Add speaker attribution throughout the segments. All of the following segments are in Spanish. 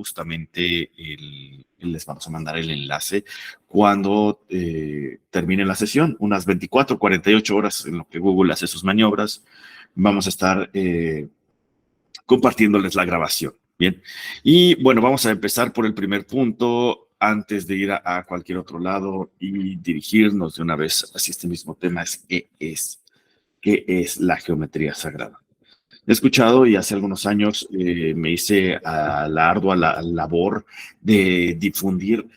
Speaker 1: justamente les vamos a mandar el enlace cuando termine la sesión, unas 24, 48 horas en lo que Google hace sus maniobras. Vamos a estar compartiéndoles la grabación. Bien, y bueno, vamos a empezar por el primer punto antes de ir a cualquier otro lado y dirigirnos de una vez hacia este mismo tema, es qué es la geometría sagrada. He escuchado y hace algunos años me hice a la ardua labor de difundir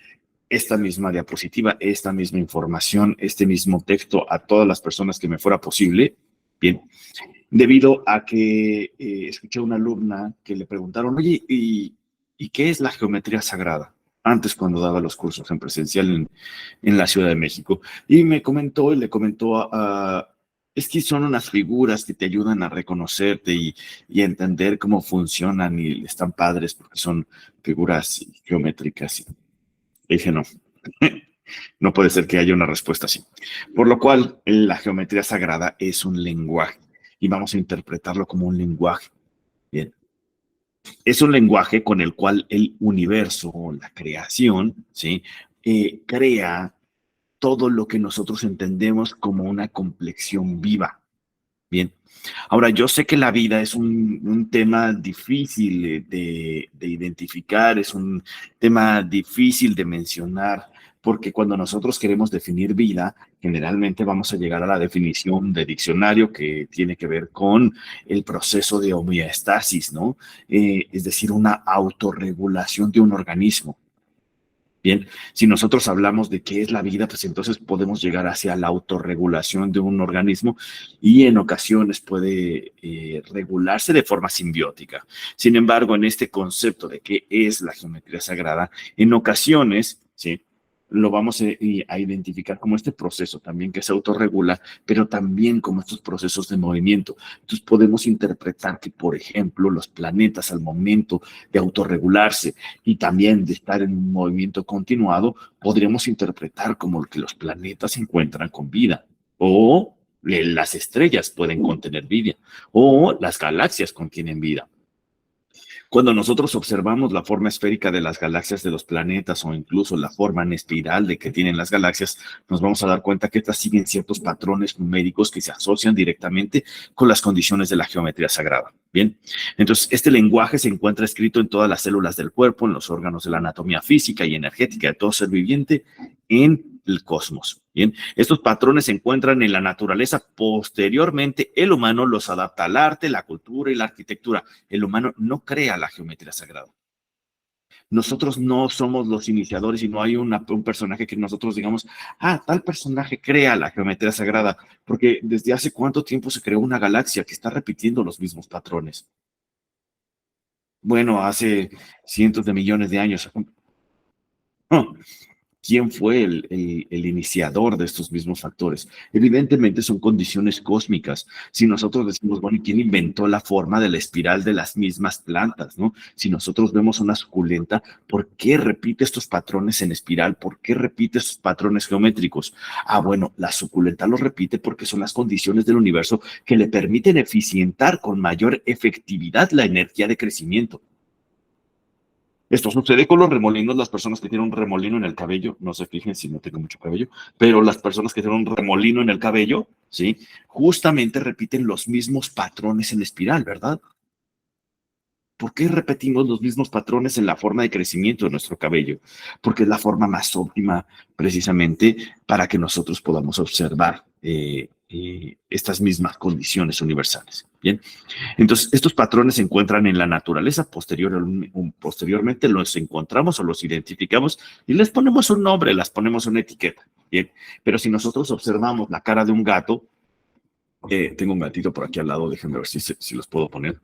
Speaker 1: esta misma diapositiva, esta misma información, este mismo texto a todas las personas que me fuera posible. Bien, debido a que escuché a una alumna que le preguntaron, oye, ¿y qué es la geometría sagrada? Antes, cuando daba los cursos en presencial en la Ciudad de México. Y me comentó y le comentó es que son unas figuras que te ayudan a reconocerte y a entender cómo funcionan y están padres porque son figuras geométricas. Y dije, no, no puede ser que haya una respuesta así. Por lo cual, la geometría sagrada es un lenguaje y vamos a interpretarlo como un lenguaje. Bien. Es un lenguaje con el cual el universo, la creación, ¿sí? Crea todo lo que nosotros entendemos como una complexión viva. Bien. Ahora, yo sé que la vida es un tema difícil de identificar, es un tema difícil de mencionar, porque cuando nosotros queremos definir vida, generalmente vamos a llegar a la definición de diccionario que tiene que ver con el proceso de homeostasis, ¿no? Es decir, una autorregulación de un organismo. Bien, si nosotros hablamos de qué es la vida, pues entonces podemos llegar hacia la autorregulación de un organismo y en ocasiones puede regularse de forma simbiótica. Sin embargo, en este concepto de qué es la geometría sagrada, en ocasiones, ¿sí? Lo vamos a identificar como este proceso también que se autorregula, pero también como estos procesos de movimiento. Entonces podemos interpretar que, por ejemplo, los planetas al momento de autorregularse y también de estar en un movimiento continuado, podríamos interpretar como que los planetas se encuentran con vida, o las estrellas pueden contener vida, o las galaxias contienen vida. Cuando nosotros observamos la forma esférica de las galaxias de los planetas o incluso la forma en espiral de que tienen las galaxias, nos vamos a dar cuenta que estas siguen ciertos patrones numéricos que se asocian directamente con las condiciones de la geometría sagrada. Bien, entonces este lenguaje se encuentra escrito en todas las células del cuerpo, en los órganos de la anatomía física y energética de todo ser viviente en el cosmos. Bien, estos patrones se encuentran en la naturaleza. Posteriormente, el humano los adapta al arte, la cultura y la arquitectura. El humano no crea la geometría sagrada. Nosotros no somos los iniciadores y no hay un personaje que nosotros digamos, tal personaje crea la geometría sagrada, porque desde hace cuánto tiempo se creó una galaxia que está repitiendo los mismos patrones. Bueno, hace cientos de millones de años. ¿Quién fue el iniciador de estos mismos factores? Evidentemente son condiciones cósmicas. Si nosotros decimos, bueno, ¿quién inventó la forma de la espiral de las mismas plantas, no? Si nosotros vemos una suculenta, ¿por qué repite estos patrones en espiral? ¿Por qué repite estos patrones geométricos? Bueno, la suculenta los repite porque son las condiciones del universo que le permiten eficientar con mayor efectividad la energía de crecimiento. Esto sucede con los remolinos, las personas que tienen un remolino en el cabello, no se fijen si no tengo mucho cabello, pero las personas que tienen un remolino en el cabello, ¿sí? Justamente repiten los mismos patrones en espiral, ¿verdad? ¿Por qué repetimos los mismos patrones en la forma de crecimiento de nuestro cabello? Porque es la forma más óptima precisamente para que nosotros podamos observar estas mismas condiciones universales. Bien, entonces estos patrones se encuentran en la naturaleza. Posteriormente los encontramos o los identificamos y les ponemos un nombre, les ponemos una etiqueta. Bien, pero si nosotros observamos la cara de un gato, tengo un gatito por aquí al lado, déjenme ver si los puedo poner.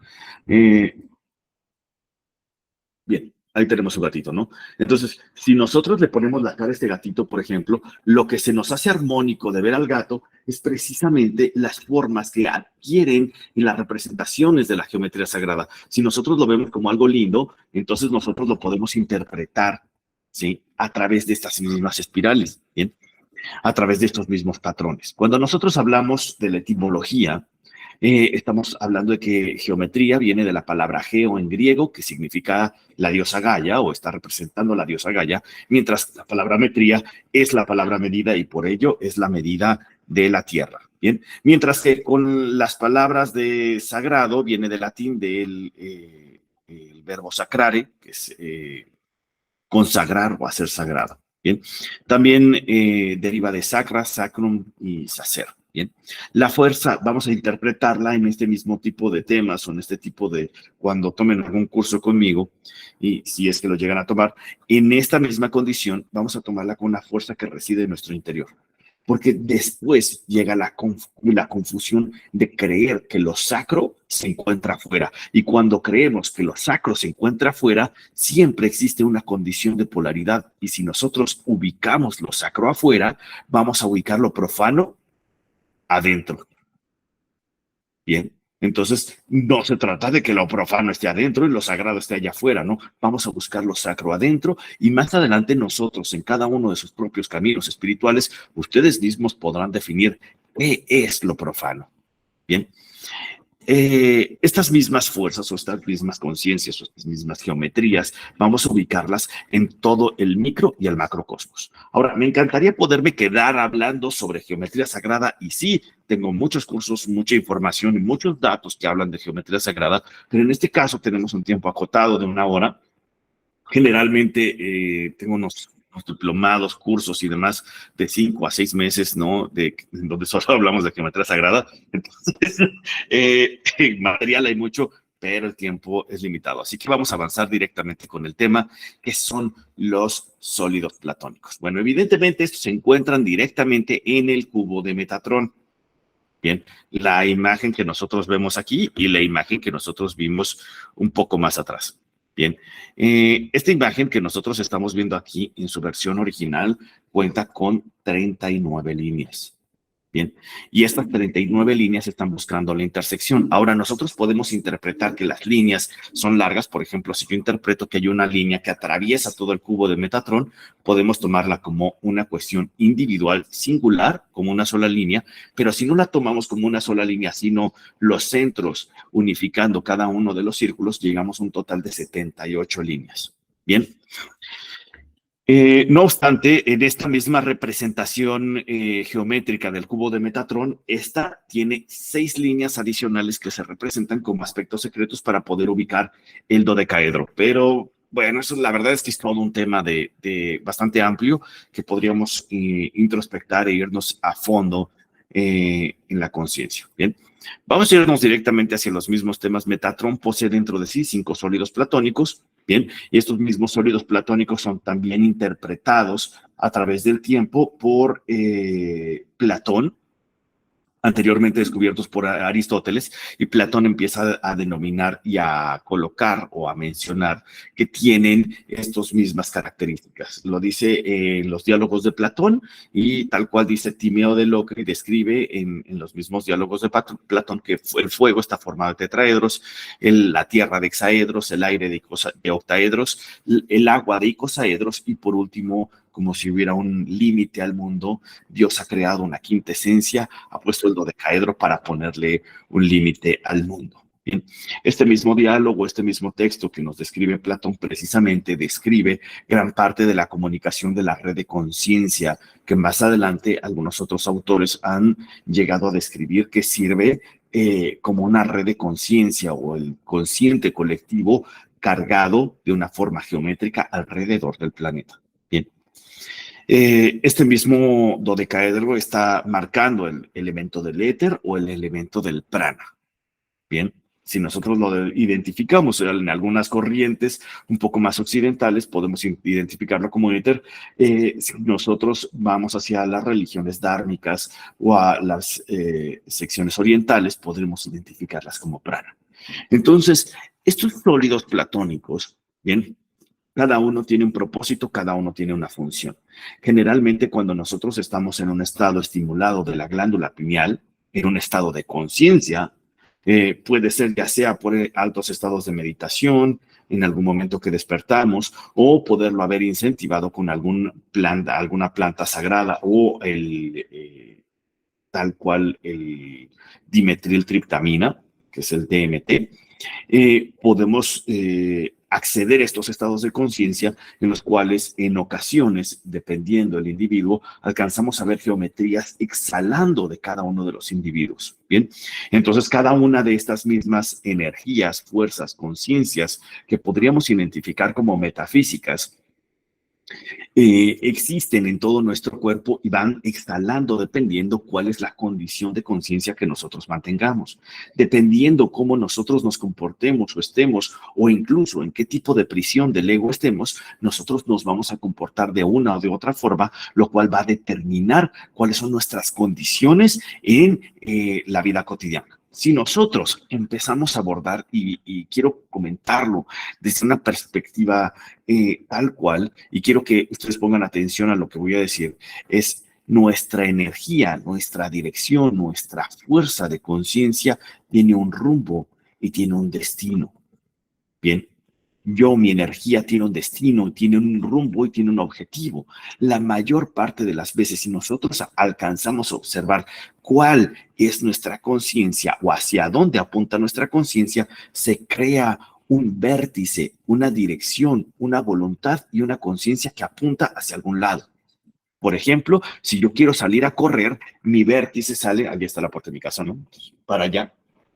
Speaker 1: Bien, ahí tenemos un gatito, ¿no? Entonces, si nosotros le ponemos la cara a este gatito, por ejemplo, lo que se nos hace armónico de ver al gato es precisamente las formas que adquieren en las representaciones de la geometría sagrada. Si nosotros lo vemos como algo lindo, entonces nosotros lo podemos interpretar, ¿sí? A través de estas mismas espirales, ¿bien? A través de estos mismos patrones. Cuando nosotros hablamos de la etimología, Estamos hablando de que geometría viene de la palabra geo en griego, que significa la diosa Gaia o está representando la diosa Gaia, mientras la palabra metría es la palabra medida y por ello es la medida de la tierra. Bien, mientras que con las palabras de sagrado viene del latín del el verbo sacrare, que es consagrar o hacer sagrado. Bien, también deriva de sacra, sacrum y sacer. Bien, la fuerza vamos a interpretarla en este mismo tipo de temas o en este tipo de, cuando tomen algún curso conmigo, y si es que lo llegan a tomar, en esta misma condición vamos a tomarla con una fuerza que reside en nuestro interior. Porque después llega la confusión de creer que lo sacro se encuentra afuera. Y cuando creemos que lo sacro se encuentra afuera, siempre existe una condición de polaridad. Y si nosotros ubicamos lo sacro afuera, vamos a ubicar lo profano adentro. Bien, entonces no se trata de que lo profano esté adentro y lo sagrado esté allá afuera, ¿no? Vamos a buscar lo sacro adentro y más adelante nosotros, en cada uno de sus propios caminos espirituales, ustedes mismos podrán definir qué es lo profano. Bien, estas mismas fuerzas o estas mismas conciencias o estas mismas geometrías, vamos a ubicarlas en todo el micro y el macrocosmos. Ahora, me encantaría poderme quedar hablando sobre geometría sagrada y sí, tengo muchos cursos, mucha información y muchos datos que hablan de geometría sagrada, pero en este caso tenemos un tiempo acotado de 1 hora. Generalmente tengo unos diplomados, cursos y demás de 5 a 6 meses, ¿no? Donde solo hablamos de geometría sagrada. Entonces, material hay mucho, pero el tiempo es limitado. Así que vamos a avanzar directamente con el tema, que son los sólidos platónicos. Bueno, evidentemente estos se encuentran directamente en el cubo de Metatrón. Bien, la imagen que nosotros vemos aquí y la imagen que nosotros vimos un poco más atrás. Bien, esta imagen que nosotros estamos viendo aquí en su versión original cuenta con 39 líneas. Bien, y estas 39 líneas están buscando la intersección. Ahora, nosotros podemos interpretar que las líneas son largas. Por ejemplo, si yo interpreto que hay una línea que atraviesa todo el cubo de Metatrón, podemos tomarla como una cuestión individual, singular, como una sola línea, pero si no la tomamos como una sola línea, sino los centros unificando cada uno de los círculos, llegamos a un total de 78 líneas. Bien. No obstante, en esta misma representación geométrica del cubo de Metatrón, esta tiene 6 líneas adicionales que se representan como aspectos secretos para poder ubicar el dodecaedro. Pero bueno, eso la verdad es que es todo un tema de bastante amplio que podríamos introspectar e irnos a fondo en la conciencia. Bien, vamos a irnos directamente hacia los mismos temas. Metatrón posee dentro de sí 5 sólidos platónicos. Bien, y estos mismos sólidos platónicos son también interpretados a través del tiempo por Platón, anteriormente descubiertos por Aristóteles, y Platón empieza a denominar y a colocar o a mencionar que tienen estas mismas características. Lo dice en los diálogos de Platón y tal cual dice Timeo de Locri, describe en los mismos diálogos de Platón que el fuego está formado de tetraedros, la tierra de hexaedros, el aire de octaedros, el agua de icosaedros y por último, como si hubiera un límite al mundo, Dios ha creado una quinta esencia, ha puesto el dodecaedro para ponerle un límite al mundo. Bien, este mismo diálogo, este mismo texto que nos describe Platón precisamente describe gran parte de la comunicación de la red de conciencia que más adelante algunos otros autores han llegado a describir que sirve como una red de conciencia o el consciente colectivo cargado de una forma geométrica alrededor del planeta. Bien. Este mismo dodecaedro está marcando el elemento del éter o el elemento del prana. Bien, si nosotros lo identificamos en algunas corrientes un poco más occidentales, podemos identificarlo como éter. Si nosotros vamos hacia las religiones dármicas o a las secciones orientales, podremos identificarlas como prana. Entonces, estos sólidos platónicos, bien, cada uno tiene un propósito, cada uno tiene una función. Generalmente cuando nosotros estamos en un estado estimulado de la glándula pineal, en un estado de conciencia, puede ser ya sea por altos estados de meditación, en algún momento que despertamos, o poderlo haber incentivado con alguna planta sagrada o tal cual el dimetiltriptamina, que es el DMT, podemos acceder a estos estados de conciencia en los cuales en ocasiones, dependiendo del individuo, alcanzamos a ver geometrías exhalando de cada uno de los individuos. Bien, entonces cada una de estas mismas energías, fuerzas, conciencias que podríamos identificar como metafísicas, existen en todo nuestro cuerpo y van exhalando dependiendo cuál es la condición de conciencia que nosotros mantengamos, dependiendo cómo nosotros nos comportemos o estemos, o incluso en qué tipo de prisión del ego estemos, nosotros nos vamos a comportar de una o de otra forma, lo cual va a determinar cuáles son nuestras condiciones en la vida cotidiana. Si nosotros empezamos a abordar, y quiero comentarlo desde una perspectiva tal cual, y quiero que ustedes pongan atención a lo que voy a decir, es nuestra energía, nuestra dirección, nuestra fuerza de conciencia tiene un rumbo y tiene un destino. Bien, mi energía tiene un destino, tiene un rumbo y tiene un objetivo. La mayor parte de las veces, si nosotros alcanzamos a observar cuál es nuestra conciencia o hacia dónde apunta nuestra conciencia, se crea un vértice, una dirección, una voluntad y una conciencia que apunta hacia algún lado. Por ejemplo, si yo quiero salir a correr, mi vértice sale, ahí está la puerta de mi casa, ¿no? Para allá.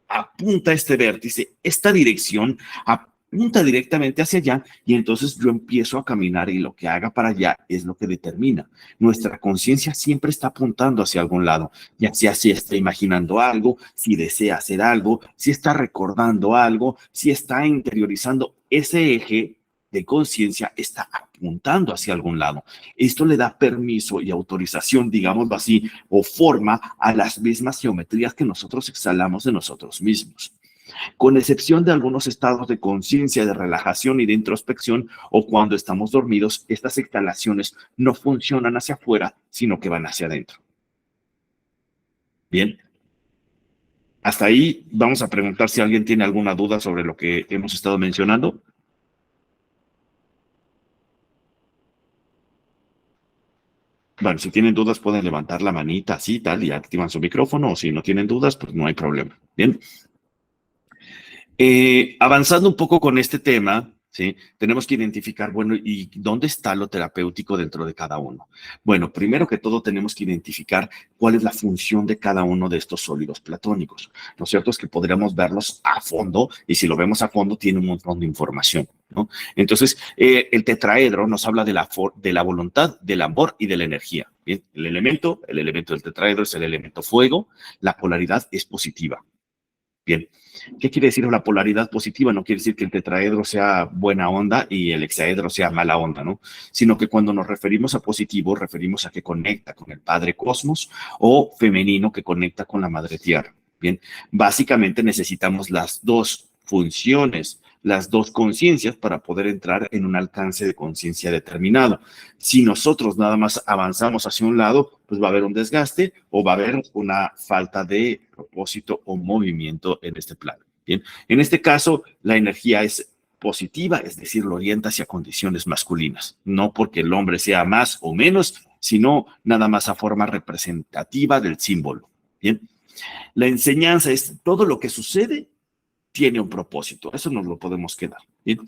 Speaker 1: Apunta este vértice, esta dirección, apunta directamente hacia allá y entonces yo empiezo a caminar y lo que haga para allá es lo que determina. Nuestra conciencia siempre está apuntando hacia algún lado, ya sea si está imaginando algo, si desea hacer algo, si está recordando algo, si está interiorizando ese eje de conciencia, está apuntando hacia algún lado. Esto le da permiso y autorización, digámoslo así, o forma a las mismas geometrías que nosotros exhalamos de nosotros mismos. Con excepción de algunos estados de conciencia, de relajación y de introspección, o cuando estamos dormidos, estas exhalaciones no funcionan hacia afuera, sino que van hacia adentro. Bien. Hasta ahí vamos a preguntar si alguien tiene alguna duda sobre lo que hemos estado mencionando. Bueno, si tienen dudas pueden levantar la manita así, tal, y activan su micrófono, o si no tienen dudas, pues no hay problema. Bien. Avanzando un poco con este tema, ¿sí? Tenemos que identificar, bueno, ¿y dónde está lo terapéutico dentro de cada uno? Bueno, primero que todo tenemos que identificar cuál es la función de cada uno de estos sólidos platónicos. Lo cierto es que podríamos verlos a fondo, y si lo vemos a fondo tiene un montón de información, ¿no? Entonces, el tetraedro nos habla de la voluntad, del amor y de la energía. Bien, el elemento del tetraedro es el elemento fuego, la polaridad es positiva. Bien, ¿qué quiere decir la polaridad positiva? No quiere decir que el tetraedro sea buena onda y el hexaedro sea mala onda, ¿no? Sino que cuando nos referimos a positivo, referimos a que conecta con el Padre Cosmos, o femenino, que conecta con la Madre Tierra. Bien, básicamente necesitamos las dos funciones, las dos conciencias para poder entrar en un alcance de conciencia determinado. Si nosotros nada más avanzamos hacia un lado, pues va a haber un desgaste o va a haber una falta de propósito o movimiento en este plano. Bien, en este caso, la energía es positiva, es decir, lo orienta hacia condiciones masculinas, no porque el hombre sea más o menos, sino nada más a forma representativa del símbolo. Bien, la enseñanza es todo lo que sucede tiene un propósito. Eso nos lo podemos quedar. ¿Bien?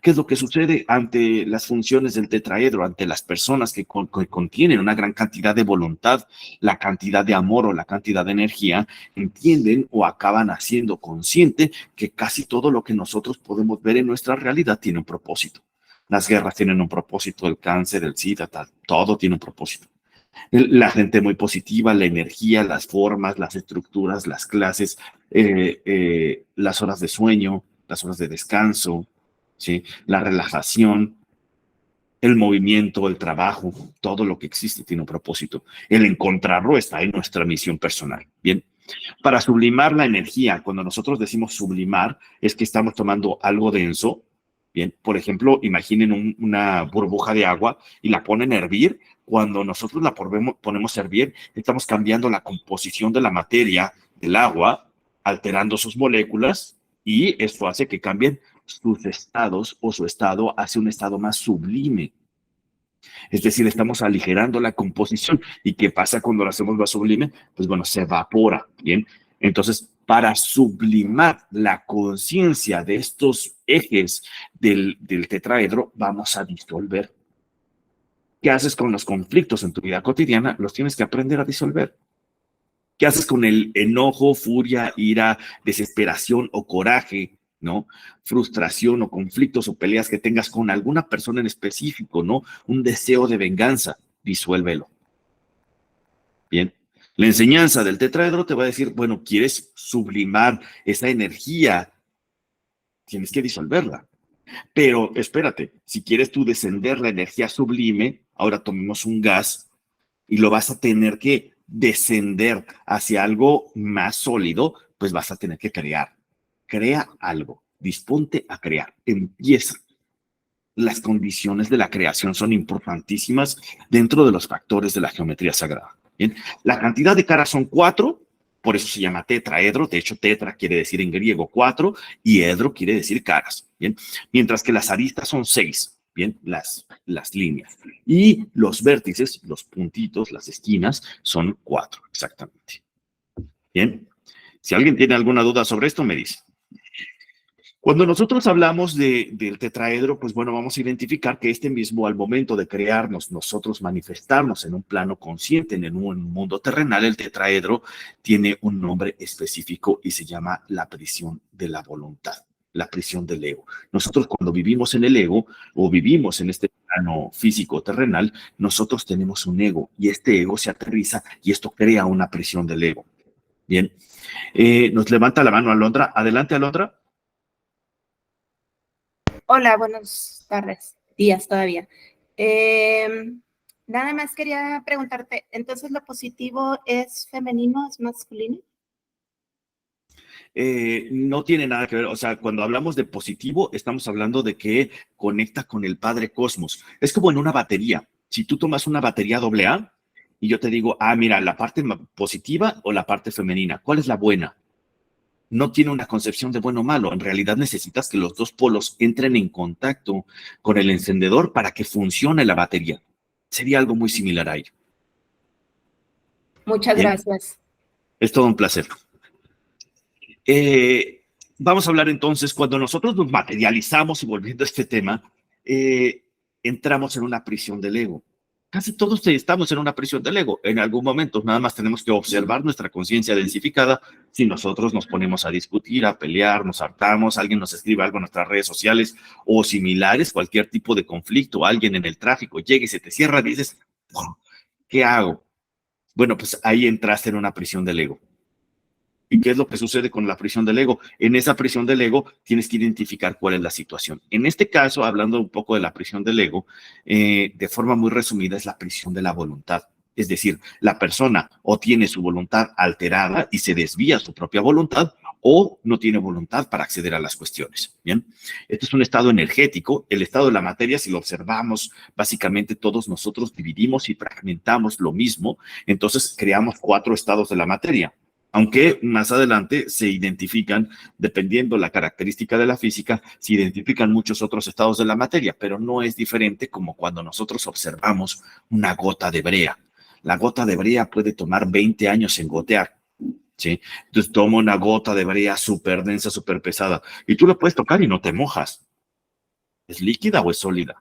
Speaker 1: ¿Qué es lo que sucede ante las funciones del tetraedro, ante las personas que contienen una gran cantidad de voluntad, la cantidad de amor o la cantidad de energía? Entienden o acaban haciendo consciente que casi todo lo que nosotros podemos ver en nuestra realidad tiene un propósito. Las guerras tienen un propósito, el cáncer, el SIDA, todo tiene un propósito. La gente muy positiva, la energía, las formas, las estructuras, las clases, las horas de sueño, las horas de descanso, ¿sí? La relajación, el movimiento, el trabajo, todo lo que existe tiene un propósito. El encontrarlo está en nuestra misión personal. Bien, para sublimar la energía, cuando nosotros decimos sublimar, es que estamos tomando algo denso. Bien, por ejemplo, imaginen una burbuja de agua y la ponen a hervir. Cuando nosotros la ponemos a hervir, estamos cambiando la composición de la materia del agua, alterando sus moléculas, y esto hace que cambien sus estados o su estado hacia un estado más sublime. Es decir, estamos aligerando la composición. ¿Y qué pasa cuando lo hacemos más sublime? Pues bueno, se evapora, ¿bien? Entonces, para sublimar la conciencia de estos ejes del tetraedro, vamos a disolver. ¿Qué haces con los conflictos en tu vida cotidiana? Los tienes que aprender a disolver. ¿Qué haces con el enojo, furia, ira, desesperación o coraje, ¿no? Frustración o conflictos o peleas que tengas con alguna persona en específico, ¿no? Un deseo de venganza, disuélvelo. Bien. La enseñanza del tetraedro te va a decir, bueno, ¿quieres sublimar esa energía? Tienes que disolverla. Pero espérate, si quieres tú descender la energía sublime, ahora tomemos un gas y lo vas a tener que descender hacia algo más sólido, pues vas a tener que crear. Crea algo, disponte a crear, empieza. Las condiciones de la creación son importantísimas dentro de los factores de la geometría sagrada. ¿Bien? La cantidad de caras son 4, por eso se llama tetraedro. De hecho, tetra quiere decir en griego 4 y edro quiere decir caras. ¿Bien? Mientras que las aristas son 6. Bien, las líneas. Y los vértices, los puntitos, las esquinas, son 4, exactamente. Bien, si alguien tiene alguna duda sobre esto, me dice. Cuando nosotros hablamos del tetraedro, pues bueno, vamos a identificar que este mismo, al momento de crearnos, nosotros manifestarnos en un plano consciente, en un mundo terrenal, el tetraedro tiene un nombre específico y se llama la prisión de la voluntad, la prisión del ego. Nosotros cuando vivimos en el ego o vivimos en este plano físico terrenal, nosotros tenemos un ego y este ego se aterriza y esto crea una prisión del ego. Bien, nos levanta la mano Alondra. Adelante, Alondra.
Speaker 2: Hola, buenas tardes, días todavía. Nada más quería preguntarte, ¿entonces lo positivo es femenino, es masculino?
Speaker 1: No tiene nada que ver, o sea, cuando hablamos de positivo, estamos hablando de que conecta con el Padre Cosmos. Es como en una batería. Si tú tomas una batería AA y yo te digo, mira, la parte positiva o la parte femenina, ¿cuál es la buena? No tiene una concepción de bueno o malo. En realidad necesitas que los dos polos entren en contacto con el encendedor para que funcione la batería. Sería algo muy similar a ello.
Speaker 2: Muchas gracias.
Speaker 1: Es todo un placer. Vamos a hablar entonces, cuando nosotros nos materializamos, y volviendo a este tema, entramos en una prisión del ego. Casi todos estamos en una prisión del ego. En algún momento nada más tenemos que observar nuestra conciencia densificada. Si nosotros nos ponemos a discutir, a pelear, nos hartamos, alguien nos escribe algo en nuestras redes sociales o similares, cualquier tipo de conflicto, alguien en el tráfico llega y se te cierra, dices, ¿qué hago? Bueno, pues ahí entraste en una prisión del ego. ¿Y qué es lo que sucede con la prisión del ego? En esa prisión del ego tienes que identificar cuál es la situación. En este caso, hablando un poco de la prisión del ego, de forma muy resumida, es la prisión de la voluntad. Es decir, la persona o tiene su voluntad alterada y se desvía su propia voluntad, o no tiene voluntad para acceder a las cuestiones. Bien, este es un estado energético. El estado de la materia, si lo observamos, básicamente todos nosotros dividimos y fragmentamos lo mismo. Entonces creamos 4 estados de la materia. Aunque más adelante se identifican, dependiendo la característica de la física, se identifican muchos otros estados de la materia, pero no es diferente como cuando nosotros observamos una gota de brea. La gota de brea puede tomar 20 años en gotear, ¿sí? Entonces toma una gota de brea súper densa, súper pesada, y tú la puedes tocar y no te mojas. ¿Es líquida o es sólida?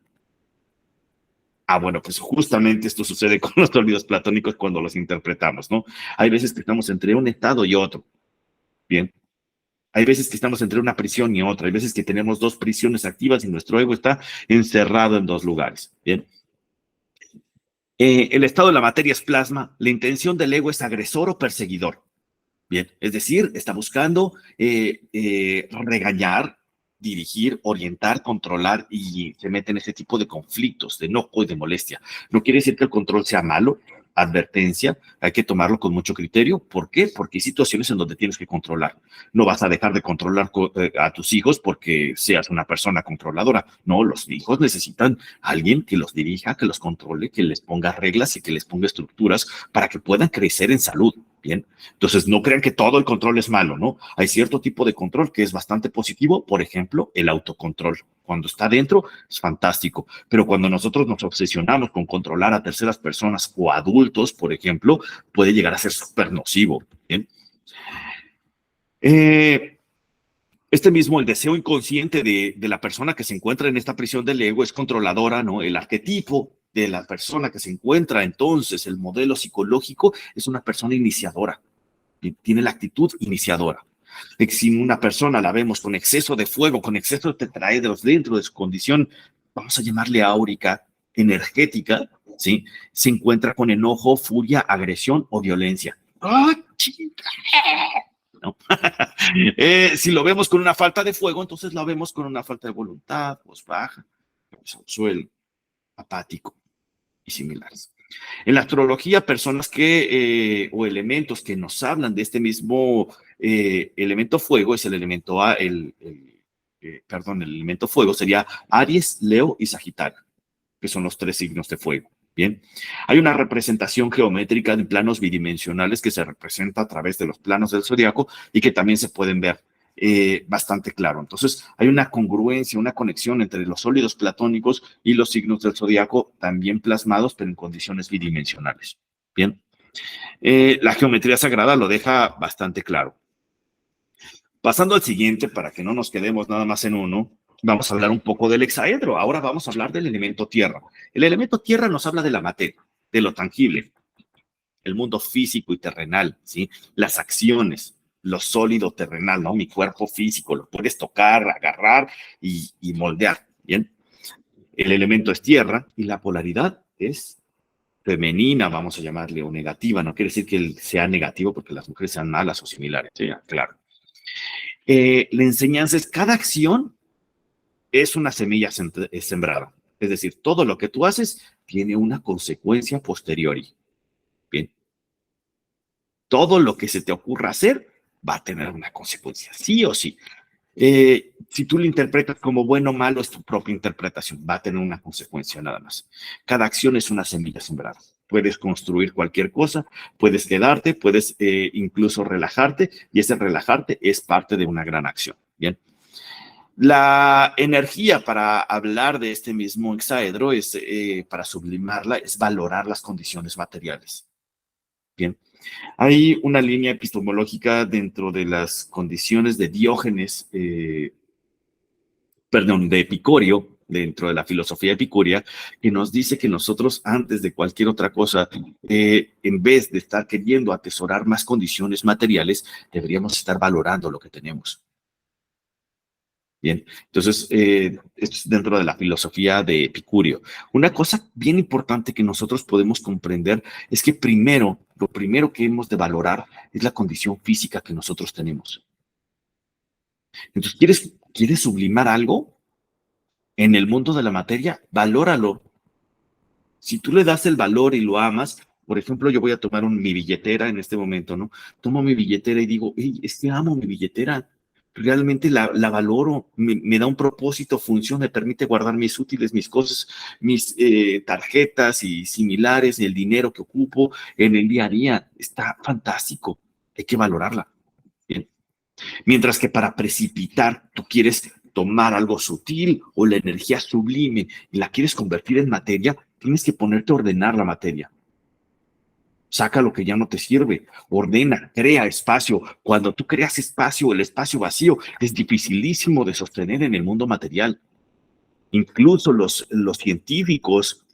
Speaker 1: Bueno, pues justamente esto sucede con los sólidos platónicos cuando los interpretamos, ¿no? Hay veces que estamos entre un estado y otro. Bien. Hay veces que estamos entre una prisión y otra. Hay veces que tenemos 2 prisiones activas y nuestro ego está encerrado en 2 lugares. Bien. El estado de la materia es plasma. La intención del ego es agresor o perseguidor. Bien. Es decir, está buscando regañar, dirigir, orientar, controlar, y se mete en ese tipo de conflictos, de enojo y de molestia. No quiere decir que el control sea malo. Advertencia, hay que tomarlo con mucho criterio. ¿Por qué? Porque hay situaciones en donde tienes que controlar. No vas a dejar de controlar a tus hijos porque seas una persona controladora. No, los hijos necesitan a alguien que los dirija, que los controle, que les ponga reglas y que les ponga estructuras para que puedan crecer en salud. Bien, entonces no crean que todo el control es malo, ¿no? Hay cierto tipo de control que es bastante positivo, por ejemplo, el autocontrol. Cuando está dentro es fantástico, pero cuando nosotros nos obsesionamos con controlar a terceras personas o adultos, por ejemplo, puede llegar a ser súper nocivo. Bien. Este mismo, el deseo inconsciente de la persona que se encuentra en esta prisión del ego es controladora, ¿no? El arquetipo de la persona que se encuentra, entonces, el modelo psicológico es una persona iniciadora, tiene la actitud iniciadora. Si una persona la vemos con exceso de fuego, con exceso de tetraedros dentro de su condición, vamos a llamarle áurica, energética, ¿sí? Se encuentra con enojo, furia, agresión o violencia. ¡Ah, chica! ¿No? Si lo vemos con una falta de fuego, entonces lo vemos con una falta de voluntad, voz baja, suelo, apático y similares. En la astrología, personas o elementos que nos hablan de este mismo elemento fuego es el elemento el elemento fuego sería Aries, Leo y Sagitario, que son los 3 signos de fuego. Bien, hay una representación geométrica de planos bidimensionales que se representa a través de los planos del zodiaco y que también se pueden ver bastante claro. Entonces, hay una congruencia, una conexión entre los sólidos platónicos y los signos del zodiaco también plasmados, pero en condiciones bidimensionales. Bien, la geometría sagrada lo deja bastante claro. Pasando al siguiente, para que no nos quedemos nada más en uno, vamos a hablar un poco del hexaedro. Ahora vamos a hablar del elemento tierra. El elemento tierra nos habla de la materia, de lo tangible, el mundo físico y terrenal, ¿sí? Las acciones, lo sólido terrenal, ¿no? Mi cuerpo físico, lo puedes tocar, agarrar y moldear, ¿bien? El elemento es tierra y la polaridad es femenina, vamos a llamarle, o negativa. No quiere decir que sea negativo porque las mujeres sean malas o similares, ¿sí? Claro. La enseñanza es cada acción es una semilla sembrada. Es decir, todo lo que tú haces tiene una consecuencia posteriori. Bien. Todo lo que se te ocurra hacer va a tener una consecuencia, sí o sí. Si tú lo interpretas como bueno o malo, es tu propia interpretación, va a tener una consecuencia nada más. Cada acción es una semilla sembrada. Puedes construir cualquier cosa, puedes quedarte, puedes incluso relajarte, y ese relajarte es parte de una gran acción. Bien. La energía para hablar de este mismo hexaedro es, para sublimarla, es valorar las condiciones materiales. Bien. Hay una línea epistemológica dentro de las condiciones de Diógenes, de Epicurio, dentro de la filosofía epicúrea, que nos dice que nosotros, antes de cualquier otra cosa, en vez de estar queriendo atesorar más condiciones materiales, deberíamos estar valorando lo que tenemos. Bien, entonces, es dentro de la filosofía de Epicurio. Una cosa bien importante que nosotros podemos comprender es que lo primero que hemos de valorar es la condición física que nosotros tenemos. Entonces, ¿quieres sublimar algo en el mundo de la materia? Valóralo. Si tú le das el valor y lo amas, por ejemplo, yo voy a tomar mi billetera en este momento, ¿no? Tomo mi billetera y digo, hey, amo mi billetera. Realmente la valoro, me da un propósito, función, me permite guardar mis útiles, mis cosas, mis tarjetas y similares, el dinero que ocupo en el día a día. Está fantástico, hay que valorarla. Bien. Mientras que para precipitar, tú quieres tomar algo sutil o la energía sublime y la quieres convertir en materia, tienes que ponerte a ordenar la materia. Saca lo que ya no te sirve, ordena, crea espacio. Cuando tú creas espacio, el espacio vacío es dificilísimo de sostener en el mundo material. Incluso los científicos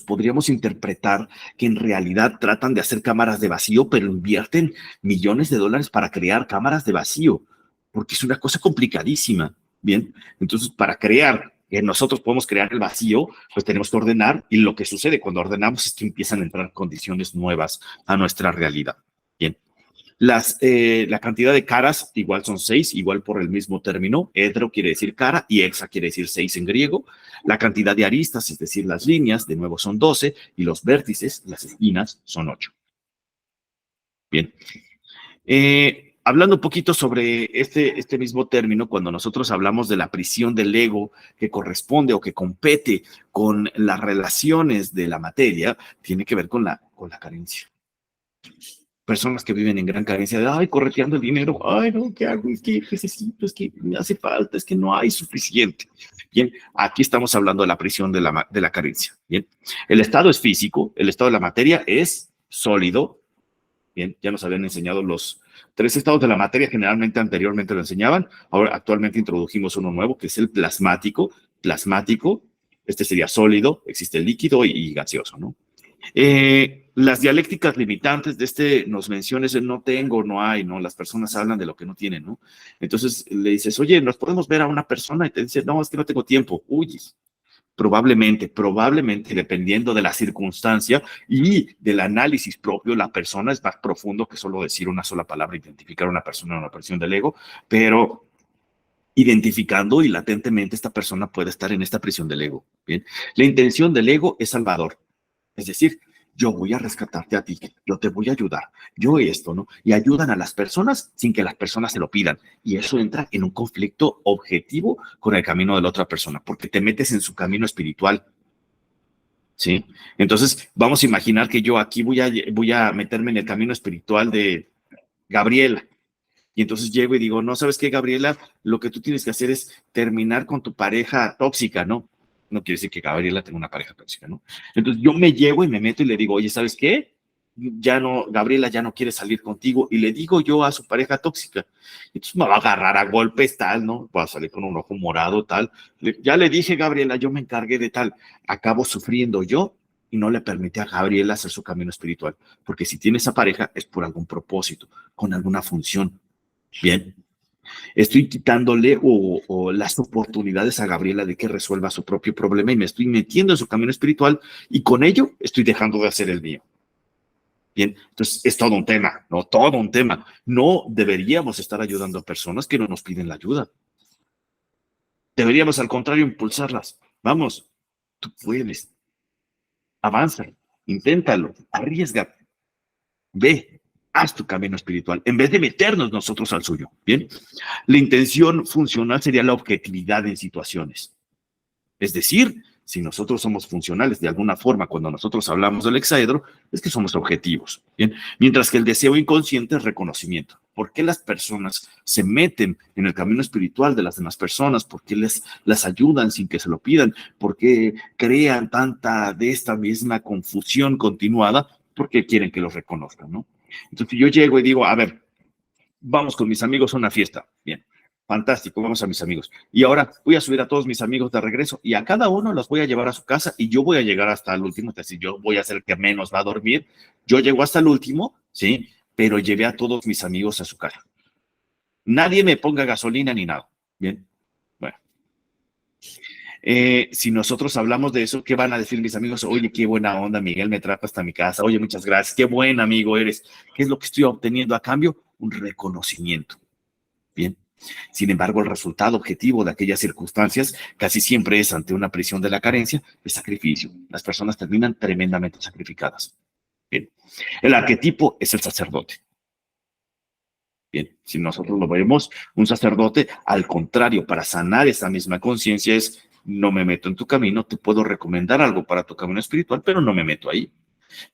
Speaker 1: podríamos interpretar que en realidad tratan de hacer cámaras de vacío, pero invierten millones de dólares para crear cámaras de vacío, porque es una cosa complicadísima. Bien, entonces para crear que nosotros podemos crear el vacío, pues tenemos que ordenar, y lo que sucede cuando ordenamos es que empiezan a entrar condiciones nuevas a nuestra realidad. Bien. La cantidad de caras igual son 6, igual por el mismo término. Edro quiere decir cara y hexa quiere decir 6 en griego. La cantidad de aristas, es decir, las líneas, de nuevo son 12, y los vértices, las esquinas, son 8. Bien. Hablando un poquito sobre este mismo término, cuando nosotros hablamos de la prisión del ego que corresponde o que compete con las relaciones de la materia, tiene que ver con la carencia. Personas que viven en gran carencia de, ay, correteando el dinero, ay, no, ¿qué hago? Es que necesito, es que me hace falta, es que no hay suficiente. Bien, aquí estamos hablando de la prisión de la carencia. Bien, el estado es físico, el estado de la materia es sólido. Bien, ya nos habían enseñado los tres estados de la materia, generalmente anteriormente lo enseñaban, ahora actualmente introdujimos uno nuevo, que es el plasmático. Plasmático, este sería sólido, existe el líquido y gaseoso, ¿no? Las dialécticas limitantes de este nos menciones no tengo, no hay, ¿no? Las personas hablan de lo que no tienen, ¿no? Entonces le dices, oye, ¿nos podemos ver a una persona? Y te dice, no, es que no tengo tiempo. Uy, probablemente, dependiendo de la circunstancia y del análisis propio, la persona es más profundo que solo decir una sola palabra, identificar a una persona en una presión del ego, pero identificando y latentemente esta persona puede estar en esta prisión del ego. Bien, la intención del ego es salvador. Es decir, yo voy a rescatarte a ti, yo te voy a ayudar, yo esto, ¿no? Y ayudan a las personas sin que las personas se lo pidan. Y eso entra en un conflicto objetivo con el camino de la otra persona, porque te metes en su camino espiritual, ¿sí? Entonces, vamos a imaginar que yo aquí voy a meterme en el camino espiritual de Gabriela. Y entonces llego y digo, no, ¿sabes qué, Gabriela? Lo que tú tienes que hacer es terminar con tu pareja tóxica, ¿no? No quiere decir que Gabriela tenga una pareja tóxica, ¿no? Entonces yo me llego y me meto y le digo, oye, ¿sabes qué? Ya no, Gabriela ya no quiere salir contigo. Y le digo yo a su pareja tóxica. Entonces me va a agarrar a golpes, tal, ¿no? Va a salir con un ojo morado, tal. Ya le dije, Gabriela, yo me encargué de tal. Acabo sufriendo yo y no le permití a Gabriela hacer su camino espiritual. Porque si tiene esa pareja es por algún propósito, con alguna función. Bien, estoy quitándole o las oportunidades a Gabriela de que resuelva su propio problema y me estoy metiendo en su camino espiritual y con ello estoy dejando de hacer el mío. Bien, entonces es todo un tema, ¿no? Todo un tema. No deberíamos estar ayudando a personas que no nos piden la ayuda. Deberíamos, al contrario, impulsarlas. Vamos, tú puedes, avanza, inténtalo, arriesga, ve, haz tu camino espiritual, en vez de meternos nosotros al suyo. Bien, la intención funcional sería la objetividad en situaciones. Es decir, si nosotros somos funcionales de alguna forma cuando nosotros hablamos del hexaedro, es que somos objetivos. Bien, mientras que el deseo inconsciente es reconocimiento. ¿Por qué las personas se meten en el camino espiritual de las demás personas? ¿Por qué las ayudan sin que se lo pidan? ¿Por qué crean tanta de esta misma confusión continuada? Porque quieren que los reconozcan, ¿no? Entonces yo llego y digo, a ver, vamos con mis amigos a una fiesta. Bien, fantástico, vamos a mis amigos. Y ahora voy a subir a todos mis amigos de regreso y a cada uno los voy a llevar a su casa y yo voy a llegar hasta el último. Es decir, yo voy a ser el que menos va a dormir. Yo llego hasta el último, ¿sí? Pero llevé a todos mis amigos a su casa. Nadie me ponga gasolina ni nada. Bien, bueno. Si nosotros hablamos de eso, ¿qué van a decir mis amigos? Oye, qué buena onda, Miguel, me trajo hasta mi casa. Oye, muchas gracias, qué buen amigo eres. ¿Qué es lo que estoy obteniendo a cambio? Un reconocimiento. Bien. Sin embargo, el resultado objetivo de aquellas circunstancias casi siempre es, ante una prisión de la carencia, el sacrificio. Las personas terminan tremendamente sacrificadas. Bien. El arquetipo es el sacerdote. Bien, si nosotros lo vemos, un sacerdote, al contrario, para sanar esa misma conciencia es, no me meto en tu camino, te puedo recomendar algo para tu camino espiritual, pero no me meto ahí.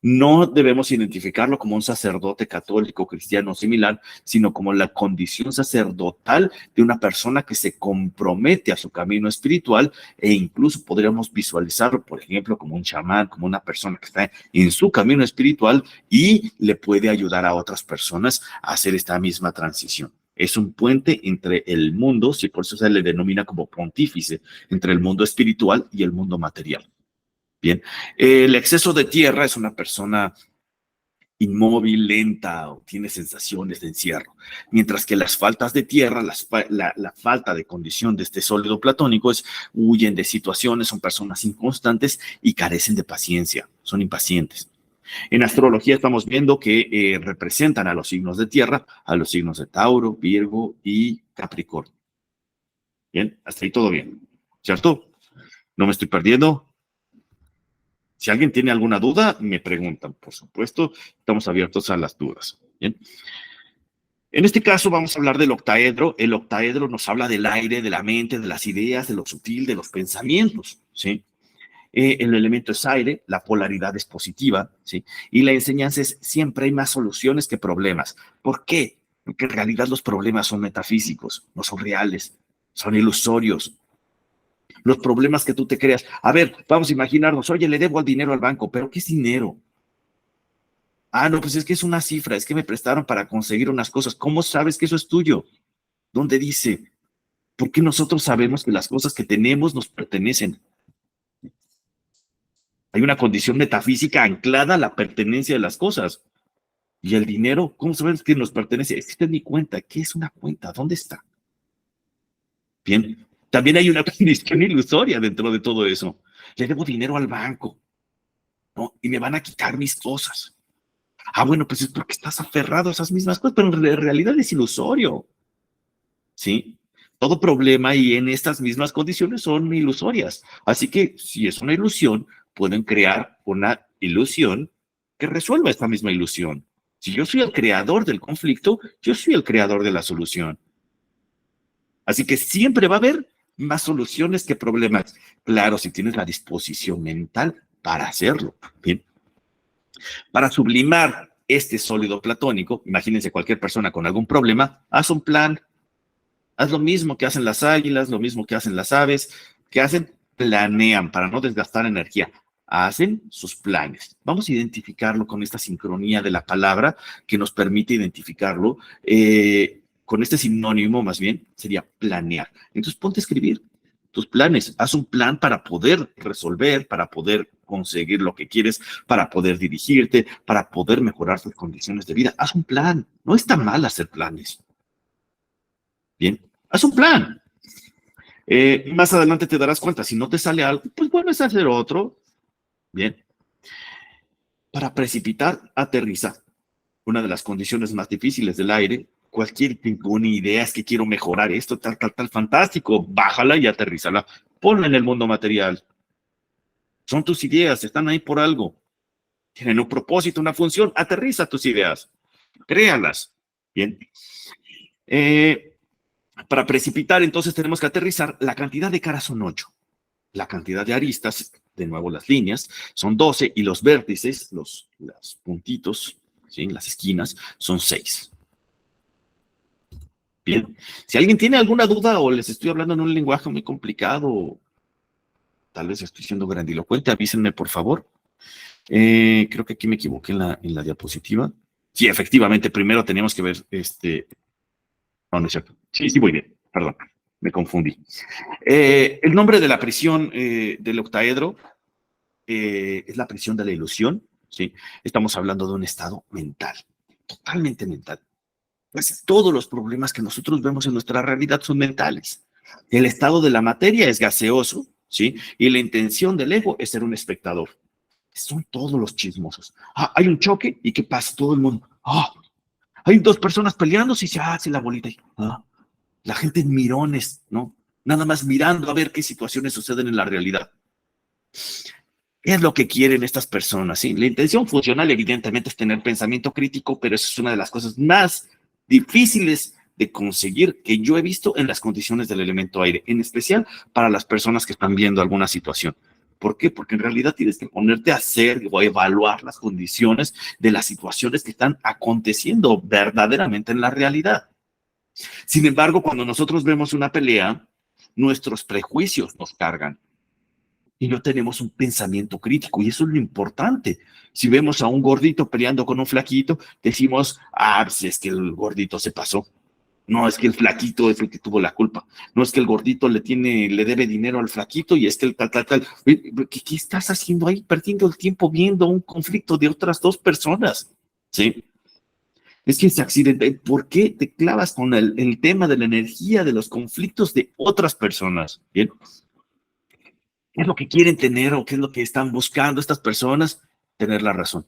Speaker 1: No debemos identificarlo como un sacerdote católico, cristiano o similar, sino como la condición sacerdotal de una persona que se compromete a su camino espiritual e incluso podríamos visualizarlo, por ejemplo, como un chamán, como una persona que está en su camino espiritual y le puede ayudar a otras personas a hacer esta misma transición. Es un puente entre el mundo, si por eso se le denomina como pontífice, entre el mundo espiritual y el mundo material. Bien, el exceso de tierra es una persona inmóvil, lenta o tiene sensaciones de encierro, mientras que las faltas de tierra, la falta de condición de este sólido platónico es huyen de situaciones, son personas inconstantes y carecen de paciencia, son impacientes. En astrología estamos viendo que representan a los signos de tierra, a los signos de Tauro, Virgo y Capricornio. Bien, hasta ahí todo bien, ¿cierto? No me estoy perdiendo. Si alguien tiene alguna duda, me preguntan. Por supuesto, estamos abiertos a las dudas. Bien. En este caso vamos a hablar del octaedro. El octaedro nos habla del aire, de la mente, de las ideas, de lo sutil, de los pensamientos. ¿Sí? El elemento es aire, la polaridad es positiva, ¿sí? Y la enseñanza es siempre hay más soluciones que problemas. ¿Por qué? Porque en realidad los problemas son metafísicos, no son reales, son ilusorios. Los problemas que tú te creas. A ver, vamos a imaginarnos, oye, le debo el dinero al banco, pero ¿qué es dinero? Ah, no, pues es que es una cifra, es que me prestaron para conseguir unas cosas. ¿Cómo sabes que eso es tuyo? ¿Dónde dice? ¿Por qué nosotros sabemos que las cosas que tenemos nos pertenecen? Hay una condición metafísica anclada a la pertenencia de las cosas. Y el dinero, ¿cómo sabes que nos pertenece? Es que esta es mi cuenta. ¿Qué es una cuenta? ¿Dónde está? Bien, también hay una condición ilusoria dentro de todo eso. Le debo dinero al banco, ¿no? Y me van a quitar mis cosas. Ah, bueno, pues es porque estás aferrado a esas mismas cosas, pero en realidad es ilusorio, ¿sí? Todo problema y en estas mismas condiciones son ilusorias. Así que si es una ilusión, pueden crear una ilusión que resuelva esta misma ilusión. Si yo soy el creador del conflicto, yo soy el creador de la solución. Así que siempre va a haber más soluciones que problemas. Claro, si tienes la disposición mental para hacerlo. Bien. Para sublimar este sólido platónico, imagínense cualquier persona con algún problema, haz un plan, haz lo mismo que hacen las águilas, lo mismo que hacen las aves, que hacen, planean para no desgastar energía. Hacen sus planes. Vamos a identificarlo con esta sincronía de la palabra que nos permite identificarlo. Con este sinónimo, más bien, sería planear. Entonces, ponte a escribir tus planes. Haz un plan para poder resolver, para poder conseguir lo que quieres, para poder dirigirte, para poder mejorar tus condiciones de vida. Haz un plan. No está mal hacer planes. Bien, haz un plan. Más adelante te darás cuenta, si no te sale algo, pues vuelves a hacer otro. Bien. Para precipitar, aterriza. Una de las condiciones más difíciles del aire, cualquier una idea es que quiero mejorar esto, tal, tal, tal, fantástico, bájala y aterrízala. Ponla en el mundo material. Son tus ideas, están ahí por algo. Tienen un propósito, una función, aterriza tus ideas. Créalas. Bien. Para precipitar, entonces tenemos que aterrizar. La cantidad de caras son 8. La cantidad de aristas, de nuevo las líneas, son 12 y los vértices, los puntitos, ¿sí? Las esquinas, son 6. Bien, si alguien tiene alguna duda o les estoy hablando en un lenguaje muy complicado, tal vez estoy siendo grandilocuente, avísenme por favor. Creo que aquí me equivoqué en la diapositiva. Sí, efectivamente, primero teníamos que ver no, no es cierto. Sí, sí, muy bien, perdón, me confundí. El nombre de la prisión del octaedro es la prisión de la ilusión, ¿sí? Estamos hablando de un estado mental, totalmente mental. Pues todos los problemas que nosotros vemos en nuestra realidad son mentales. El estado de la materia es gaseoso, ¿sí? Y la intención del ego es ser un espectador. Son todos los chismosos. Ah, hay un choque y ¿qué pasa? Todo el mundo. Ah, hay dos personas peleando y se hace la bolita. Ah, la gente en mirones, ¿no? Nada más mirando a ver qué situaciones suceden en la realidad. Es lo que quieren estas personas, ¿sí? La intención funcional, evidentemente, es tener pensamiento crítico, pero eso es una de las cosas más difíciles de conseguir que yo he visto en las condiciones del elemento aire, en especial para las personas que están viendo alguna situación. ¿Por qué? Porque en realidad tienes que ponerte a hacer o a evaluar las condiciones de las situaciones que están aconteciendo verdaderamente en la realidad. Sin embargo, cuando nosotros vemos una pelea, nuestros prejuicios nos cargan y no tenemos un pensamiento crítico, y eso es lo importante. Si vemos a un gordito peleando con un flaquito, decimos, ah, pues es que el gordito se pasó. No, es que el flaquito es el que tuvo la culpa. No es que el gordito le debe dinero al flaquito y es que el tal, tal, tal. ¿Qué estás haciendo ahí? Perdiendo el tiempo viendo un conflicto de otras dos personas. ¿Sí? Es que ese accidente, ¿por qué te clavas con el tema de la energía de los conflictos de otras personas? Bien. ¿Qué es lo que quieren tener o qué es lo que están buscando estas personas? Tener la razón.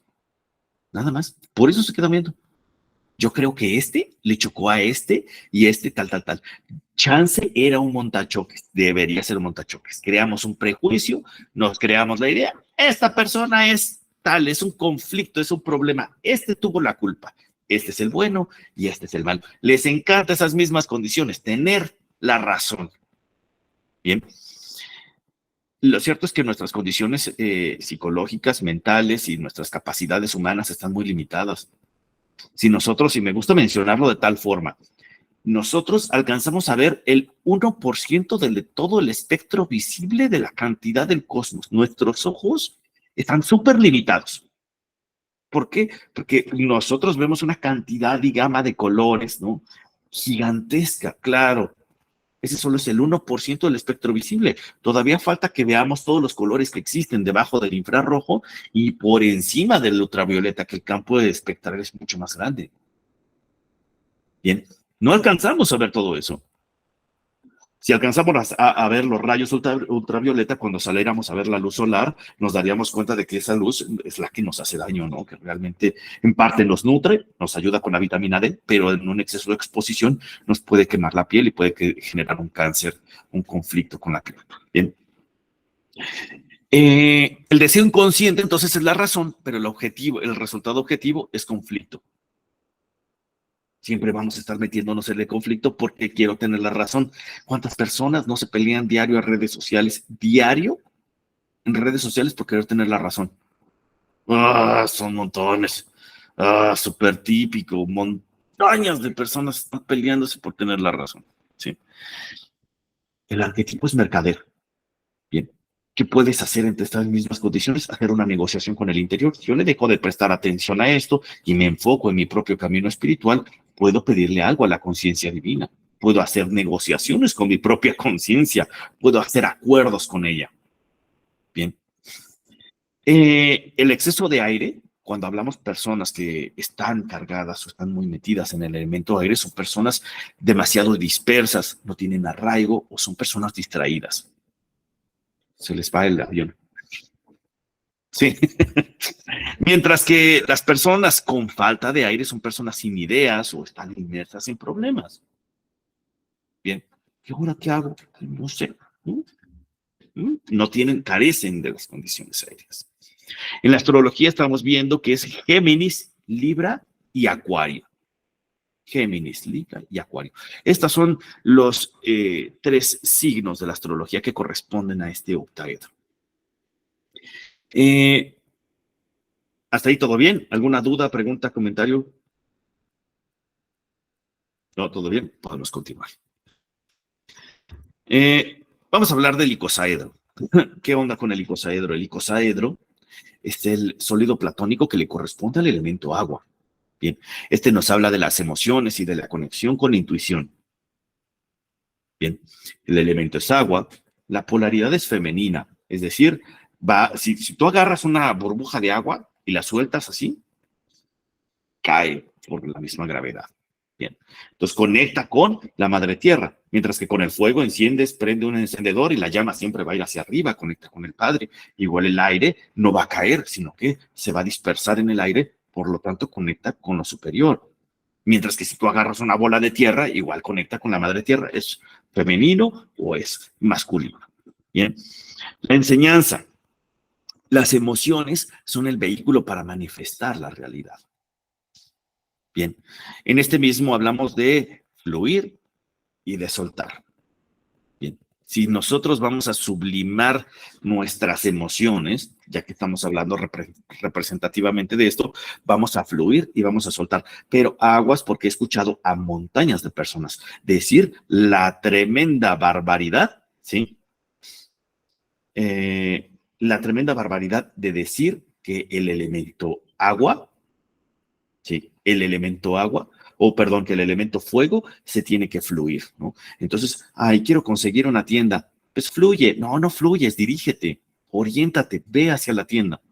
Speaker 1: Nada más. Por eso se quedan viendo. Yo creo que este le chocó a este y este tal, tal, tal. Chance era un montachoques. Debería ser un montachoques. Creamos un prejuicio, nos creamos la idea. Esta persona es tal, es un conflicto, es un problema. Este tuvo la culpa. Este es el bueno y este es el malo. Les encanta esas mismas condiciones, tener la razón. Bien. Lo cierto es que nuestras condiciones psicológicas, mentales y nuestras capacidades humanas están muy limitadas. Si nosotros, y me gusta mencionarlo de tal forma, nosotros alcanzamos a ver el 1% de todo el espectro visible de la cantidad del cosmos. Nuestros ojos están súper limitados. ¿Por qué? Porque nosotros vemos una cantidad y gama de colores, ¿no? Gigantesca, claro. Ese solo es el 1% del espectro visible. Todavía falta que veamos todos los colores que existen debajo del infrarrojo y por encima del ultravioleta, que el campo espectral es mucho más grande. Bien, no alcanzamos a ver todo eso. Si alcanzamos a ver los rayos ultravioleta, cuando saliéramos a ver la luz solar, nos daríamos cuenta de que esa luz es la que nos hace daño, ¿no? Que realmente en parte nos nutre, nos ayuda con la vitamina D, pero en un exceso de exposición nos puede quemar la piel y puede generar un cáncer, un conflicto con la piel. Bien. El deseo inconsciente, entonces, es la razón, pero el resultado objetivo es conflicto. Siempre vamos a estar metiéndonos en el conflicto porque quiero tener la razón. ¿Cuántas personas no se pelean diario en redes sociales? Diario en redes sociales por querer tener la razón. Son montones. Súper típico. Montañas de personas están peleándose por tener la razón. ¿Sí? El arquetipo es mercader. Bien. ¿Qué puedes hacer entre estas mismas condiciones? Hacer una negociación con el interior. Si yo le dejo de prestar atención a esto y me enfoco en mi propio camino espiritual, puedo pedirle algo a la conciencia divina. Puedo hacer negociaciones con mi propia conciencia. Puedo hacer acuerdos con ella. Bien. El exceso de aire, cuando hablamos personas que están cargadas o están muy metidas en el elemento aire, son personas demasiado dispersas, no tienen arraigo o son personas distraídas. Se les va el avión. Sí. Mientras que las personas con falta de aire son personas sin ideas o están inmersas en problemas. Bien. ¿Y ahora qué hago? No sé. No tienen, carecen de las condiciones aéreas. En la astrología estamos viendo que es Géminis, Libra y Acuario. Géminis, Libra y Acuario. Estos son los 3 signos de la astrología que corresponden a este octaedro. ¿Hasta ahí todo bien? ¿Alguna duda, pregunta, comentario? No, todo bien. Podemos continuar. Vamos a hablar del icosaedro. ¿Qué onda con el icosaedro? El icosaedro es el sólido platónico que le corresponde al elemento agua. Bien, este nos habla de las emociones y de la conexión con la intuición. Bien, el elemento es agua, la polaridad es femenina, es decir, si tú agarras una burbuja de agua y la sueltas así, cae por la misma gravedad. Bien, entonces conecta con la madre tierra, mientras que con el fuego enciendes, prende un encendedor y la llama siempre va a ir hacia arriba, conecta con el Padre. Igual el aire no va a caer, sino que se va a dispersar en el aire, por lo tanto conecta con lo superior. Mientras que si tú agarras una bola de tierra, igual conecta con la madre tierra, es femenino o es masculino. Bien, la enseñanza. Las emociones son el vehículo para manifestar la realidad. Bien, en este mismo hablamos de fluir y de soltar. Bien, si nosotros vamos a sublimar nuestras emociones, ya que estamos hablando representativamente de esto, vamos a fluir y vamos a soltar. Pero aguas, porque he escuchado a montañas de personas decir la tremenda barbaridad, ¿sí? La tremenda barbaridad de decir que el elemento agua, ¿sí? El elemento agua, o perdón, que el elemento fuego se tiene que fluir, ¿no? Entonces, quiero conseguir una tienda. Pues fluye. No, no fluyes, dirígete, oriéntate, ve hacia la tienda.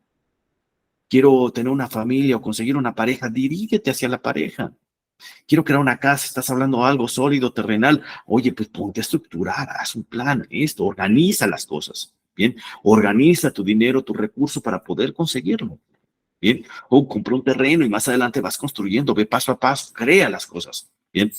Speaker 1: Quiero tener una familia o conseguir una pareja, dirígete hacia la pareja. Quiero crear una casa, estás hablando de algo sólido, terrenal. Oye, pues ponte a estructurar, haz un plan, organiza las cosas, ¿bien? Organiza tu dinero, tu recurso para poder conseguirlo. Bien, o compra un terreno y más adelante vas construyendo, ve paso a paso, crea las cosas. Bien,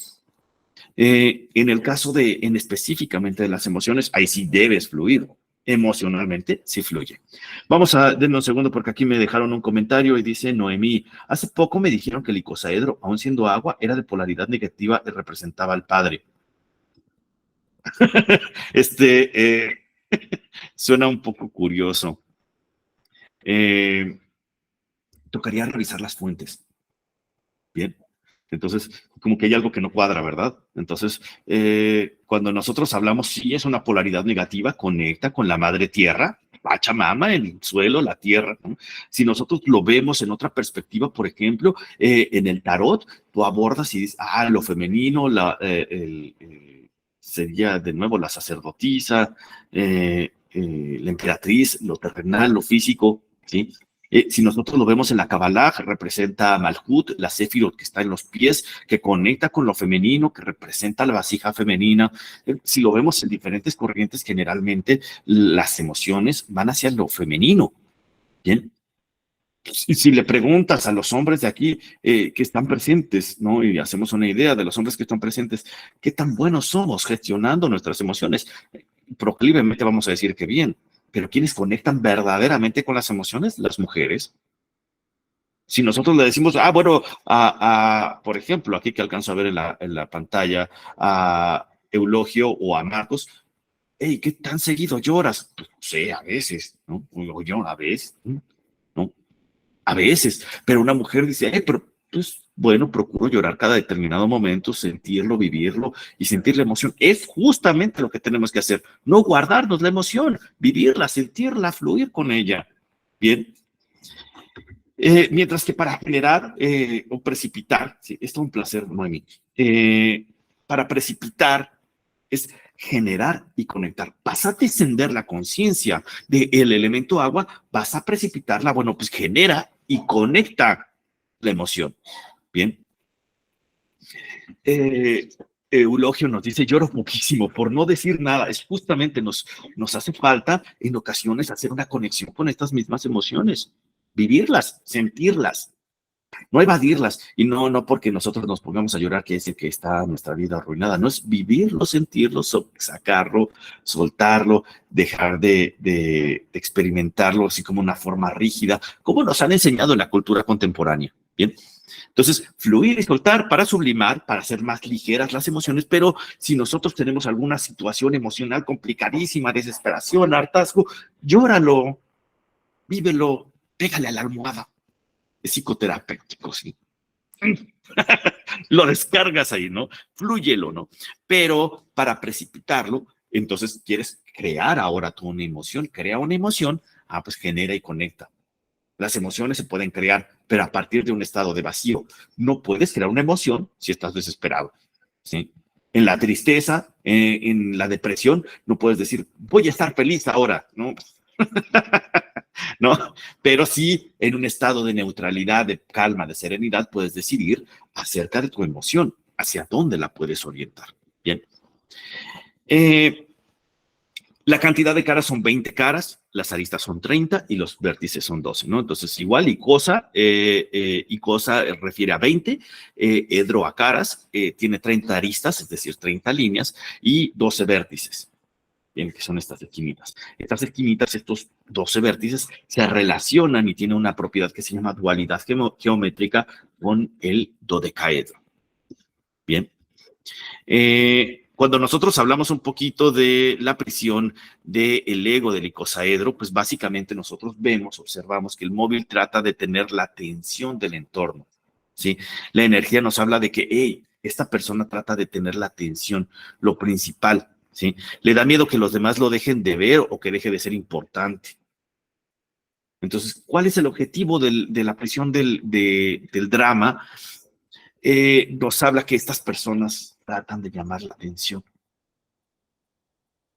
Speaker 1: en el caso específicamente de las emociones, ahí sí debes fluir. Emocionalmente, sí fluye. Vamos a, denme un segundo porque aquí me dejaron un comentario y dice Noemí, hace poco me dijeron que el icosaedro, aun siendo agua, era de polaridad negativa y representaba al padre. Suena un poco curioso. Tocaría revisar las fuentes. Bien. Entonces, como que hay algo que no cuadra, ¿verdad? Entonces, cuando nosotros hablamos, sí es una polaridad negativa, conecta con la madre tierra, Pachamama, el suelo, la tierra, ¿no? Si nosotros lo vemos en otra perspectiva, por ejemplo, en el tarot, tú abordas y dices, lo femenino, sería de nuevo la sacerdotisa, la emperatriz, lo terrenal, lo físico, ¿sí? Si nosotros lo vemos en la Kabbalah, representa a Malhut, la Sefirot que está en los pies, que conecta con lo femenino, que representa la vasija femenina. Si lo vemos en diferentes corrientes, generalmente las emociones van hacia lo femenino. ¿Bien? Si le preguntas a los hombres de aquí que están presentes, ¿no? Y hacemos una idea de los hombres que están presentes, ¿qué tan buenos somos gestionando nuestras emociones? Proclivemente vamos a decir que bien, pero ¿quiénes conectan verdaderamente con las emociones? Las mujeres. Si nosotros le decimos, bueno, por ejemplo, aquí que alcanzo a ver en la pantalla, a Eulogio o a Marcos, hey, ¿qué tan seguido lloras? Pues, no sé, a veces, ¿no? O yo a veces, ¿no? A veces, pero una mujer dice, pero pues bueno, procuro llorar cada determinado momento, sentirlo, vivirlo y sentir la emoción. Es justamente lo que tenemos que hacer, no guardarnos la emoción, vivirla, sentirla, fluir con ella. Bien. Mientras que para generar o precipitar, sí, esto es un placer, Noemi, para precipitar es generar y conectar. Vas a descender la conciencia del elemento agua, vas a precipitarla, bueno, pues genera y conecta la emoción. Bien. Eulogio nos dice, lloro muchísimo por no decir nada. Es justamente nos hace falta en ocasiones hacer una conexión con estas mismas emociones, vivirlas, sentirlas, no evadirlas, y no porque nosotros nos pongamos a llorar, que es que está nuestra vida arruinada, no es vivirlo, sentirlo, sacarlo, soltarlo, dejar de experimentarlo así como una forma rígida, como nos han enseñado en la cultura contemporánea, ¿bien? Entonces, fluir y soltar para sublimar, para hacer más ligeras las emociones, pero si nosotros tenemos alguna situación emocional complicadísima, desesperación, hartazgo, llóralo, vívelo, pégale a la almohada. Es psicoterapéutico, sí. Lo descargas ahí, ¿no? Flúyelo, ¿no? Pero para precipitarlo, entonces quieres crear ahora tú una emoción, crea una emoción, pues genera y conecta. Las emociones se pueden crear, pero a partir de un estado de vacío. No puedes crear una emoción si estás desesperado, ¿sí? En la tristeza, en la depresión, no puedes decir, voy a estar feliz ahora, ¿no? ¿No? Pero sí, en un estado de neutralidad, de calma, de serenidad, puedes decidir acerca de tu emoción, hacia dónde la puedes orientar. Bien. La cantidad de caras son 20 caras, las aristas son 30 y los vértices son 12, ¿no? Entonces, igual, Icosa refiere a 20, Edro a caras, tiene 30 aristas, es decir, 30 líneas, y 12 vértices. Bien, que son estas esquinitas. Estas esquinitas, estos 12 vértices, se relacionan y tienen una propiedad que se llama dualidad geométrica con el dodecaedro. Bien. Cuando nosotros hablamos un poquito de la prisión del ego del icosaedro, pues básicamente nosotros observamos que el móvil trata de tener la atención del entorno, ¿sí? La energía nos habla de que, hey, esta persona trata de tener la atención, lo principal, ¿sí? Le da miedo que los demás lo dejen de ver o que deje de ser importante. Entonces, ¿cuál es el objetivo de la prisión del drama? Nos habla que estas personas tratan de llamar la atención.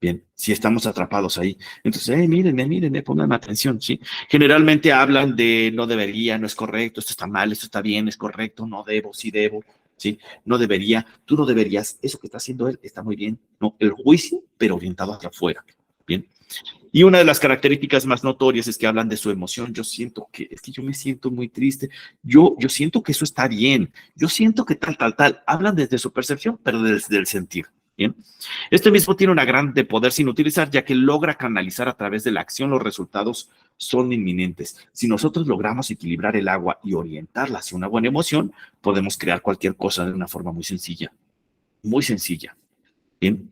Speaker 1: Bien, si estamos atrapados ahí. Entonces, mírenme, pongan atención, ¿sí? Generalmente hablan de no debería, no es correcto, esto está mal, esto está bien, es correcto, no debo, sí debo, ¿sí? No debería, tú no deberías, eso que está haciendo él está muy bien, ¿no? El juicio, pero orientado hacia afuera, ¿bien? Y una de las características más notorias es que hablan de su emoción. Yo siento que, es que yo me siento muy triste. Yo siento que eso está bien. Yo siento que tal. Hablan desde su percepción, pero desde el sentir. Bien. Este mismo tiene una gran de poder sin utilizar, ya que logra canalizar a través de la acción. Los resultados son inminentes. Si nosotros logramos equilibrar el agua y orientarla hacia una buena emoción, podemos crear cualquier cosa de una forma muy sencilla. Muy sencilla. Bien.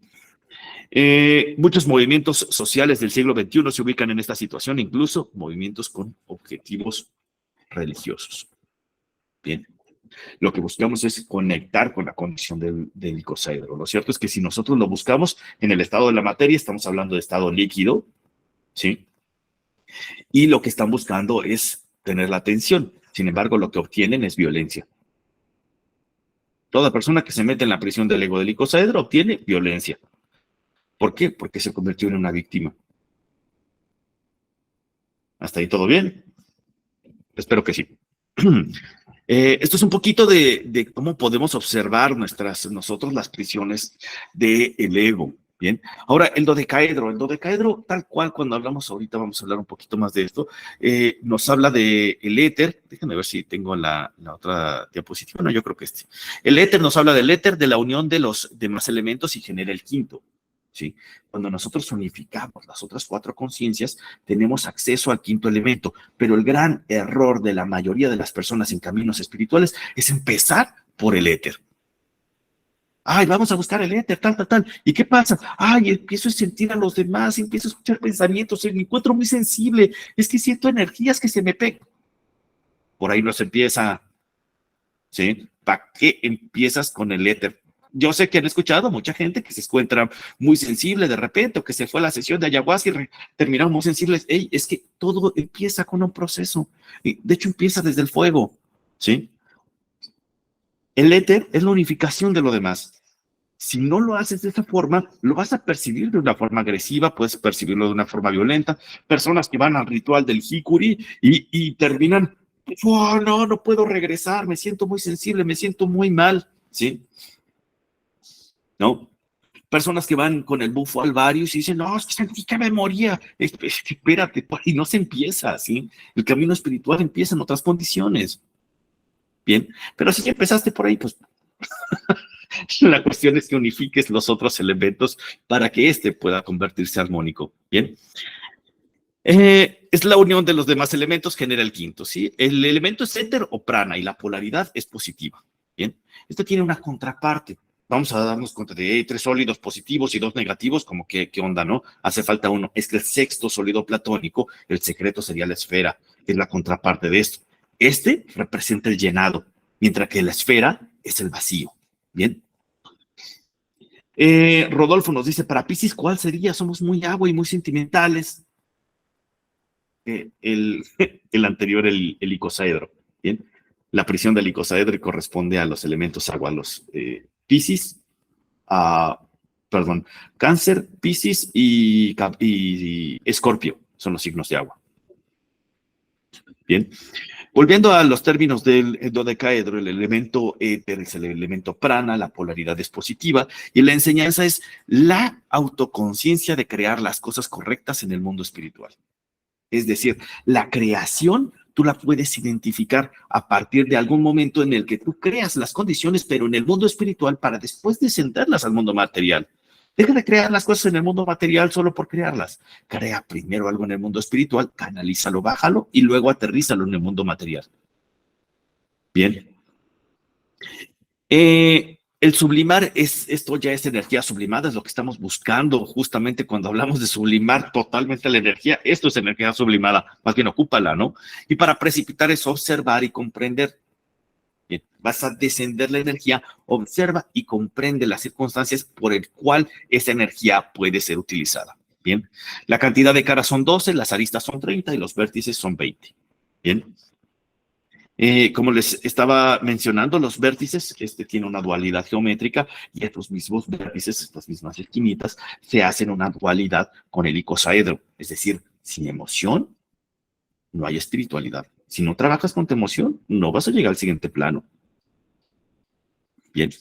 Speaker 1: Muchos movimientos sociales del siglo XXI se ubican en esta situación, incluso movimientos con objetivos religiosos. Bien, lo que buscamos es conectar con la condición del icosaedro. Lo cierto es que si nosotros lo buscamos en el estado de la materia, estamos hablando de estado líquido, ¿sí? Y lo que están buscando es tener la atención. Sin embargo, lo que obtienen es violencia. Toda persona que se mete en la prisión del ego del icosaedro obtiene violencia. ¿Por qué? Porque se convirtió en una víctima. ¿Hasta ahí todo bien? Espero que sí. Esto es un poquito de cómo podemos observar nosotros las prisiones del ego. Bien, ahora el dodecaedro, tal cual cuando hablamos ahorita, vamos a hablar un poquito más de esto, nos habla del éter. Déjenme ver si tengo la otra diapositiva. No, yo creo que el éter nos habla del éter, de la unión de los demás elementos y genera el quinto. ¿Sí? Cuando nosotros unificamos las otras cuatro conciencias, tenemos acceso al quinto elemento, pero el gran error de la mayoría de las personas en caminos espirituales es empezar por el éter. Ay, vamos a buscar el éter, tal. ¿Y qué pasa? Ay, empiezo a sentir a los demás, empiezo a escuchar pensamientos, me encuentro muy sensible, es que siento energías que se me pegan. Por ahí nos empieza, ¿sí? ¿Para qué empiezas con el éter? Yo sé que han escuchado mucha gente que se encuentra muy sensible de repente o que se fue a la sesión de ayahuasca y terminaron muy sensibles. Ey, es que todo empieza con un proceso. Y de hecho, empieza desde el fuego, ¿sí? El éter es la unificación de lo demás. Si no lo haces de esa forma, lo vas a percibir de una forma agresiva, puedes percibirlo de una forma violenta. Personas que van al ritual del Hikuri y terminan, oh, no puedo regresar, me siento muy sensible, me siento muy mal, ¿sí? ¿No? Personas que van con el bufo alvarius y dicen, no, es que sentí que me moría. Espérate, y no se empieza, ¿sí? El camino espiritual empieza en otras condiciones. Bien, pero si ya empezaste por ahí, pues la cuestión es que unifiques los otros elementos para que éste pueda convertirse armónico. Bien. Es la unión de los demás elementos, genera el quinto, ¿sí? El elemento es éter o prana y la polaridad es positiva. Bien. Esto tiene una contraparte. Vamos a darnos cuenta de 3 sólidos positivos y 2 negativos, como que, ¿qué onda, no? Hace falta uno. Es que el sexto sólido platónico, el secreto sería la esfera, que es la contraparte de esto. Este representa el llenado, mientras que la esfera es el vacío. Bien. Rodolfo nos dice, para Piscis, ¿cuál sería? Somos muy agua y muy sentimentales. El anterior, el icosaedro. Bien. La prisión del icosaedro corresponde a los elementos agua, los Piscis, Cáncer, Piscis y Escorpio son los signos de agua. Bien. Volviendo a los términos del dodecaedro, el elemento éter es el elemento prana, la polaridad es positiva y la enseñanza es la autoconciencia de crear las cosas correctas en el mundo espiritual. Es decir, la creación tú la puedes identificar a partir de algún momento en el que tú creas las condiciones, pero en el mundo espiritual para después descenderlas al mundo material. Deja de crear las cosas en el mundo material solo por crearlas. Crea primero algo en el mundo espiritual, canalízalo, bájalo y luego aterrízalo en el mundo material. Bien. El sublimar esto ya es energía sublimada, es lo que estamos buscando justamente cuando hablamos de sublimar totalmente la energía. Esto es energía sublimada, más bien ocúpala, ¿no? Y para precipitar es observar y comprender. Bien, vas a descender la energía, observa y comprende las circunstancias por el cual esa energía puede ser utilizada. Bien, la cantidad de caras son 12, las aristas son 30 y los vértices son 20. Bien. Como les estaba mencionando, los vértices, tiene una dualidad geométrica y estos mismos vértices, estas mismas esquinitas, se hacen una dualidad con el icosaedro. Es decir, sin emoción no hay espiritualidad. Si no trabajas con tu emoción, no vas a llegar al siguiente plano. Bien.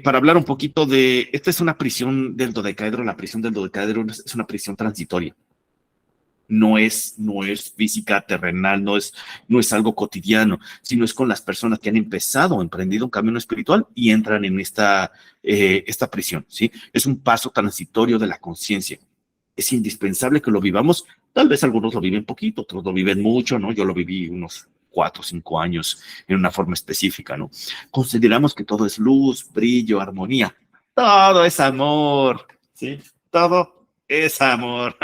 Speaker 1: Para hablar un poquito de, esta es una prisión del dodecaedro. La prisión del dodecaedro es una prisión transitoria. No es física, terrenal, no es algo cotidiano, sino es con las personas que han empezado, emprendido un camino espiritual y entran en esta prisión, ¿sí? Es un paso transitorio de la conciencia. Es indispensable que lo vivamos. Tal vez algunos lo viven poquito, otros lo viven mucho, ¿no? Yo lo viví unos 4 o 5 años en una forma específica, ¿no? Consideramos que todo es luz, brillo, armonía. Todo es amor, ¿sí? Todo es amor.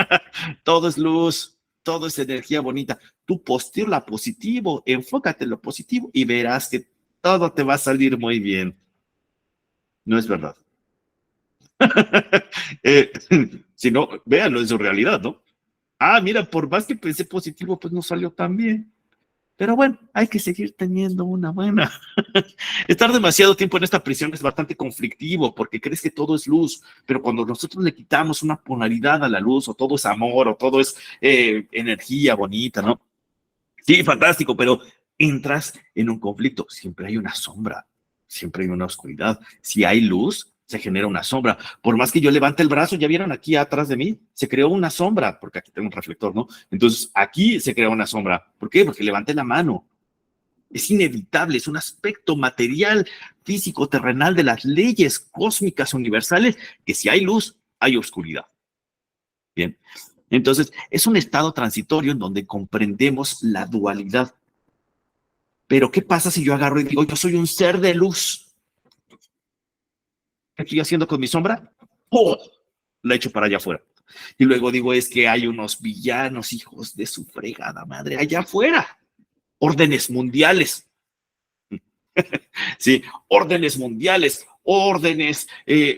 Speaker 1: Todo es luz, todo es energía bonita. Tú postula positivo, enfócate en lo positivo y verás que todo te va a salir muy bien. No es verdad. Eh, si no, véanlo en su realidad, ¿no? Ah, mira, por más que pensé positivo, pues no salió tan bien. Pero bueno, hay que seguir teniendo una buena. Estar demasiado tiempo en esta prisión es bastante conflictivo porque crees que todo es luz, pero cuando nosotros le quitamos una polaridad a la luz, o todo es amor, o todo es energía bonita, ¿no? Sí, fantástico, pero entras en un conflicto. Siempre hay una sombra, siempre hay una oscuridad. Si hay luz, se genera una sombra. Por más que yo levante el brazo, ya vieron aquí atrás de mí, se creó una sombra, porque aquí tengo un reflector, ¿no? Entonces aquí se creó una sombra. ¿Por qué? Porque levanté la mano. Es inevitable, es un aspecto material, físico, terrenal de las leyes cósmicas universales, que si hay luz, hay oscuridad. Bien, entonces es un estado transitorio en donde comprendemos la dualidad. Pero ¿qué pasa si yo agarro y digo, yo soy un ser de luz? ¿Qué estoy haciendo con mi sombra? ¡Oh! La echo para allá afuera. Y luego digo, es que hay unos villanos, hijos de su fregada madre, allá afuera. Órdenes mundiales. ¿Sí? Órdenes mundiales, órdenes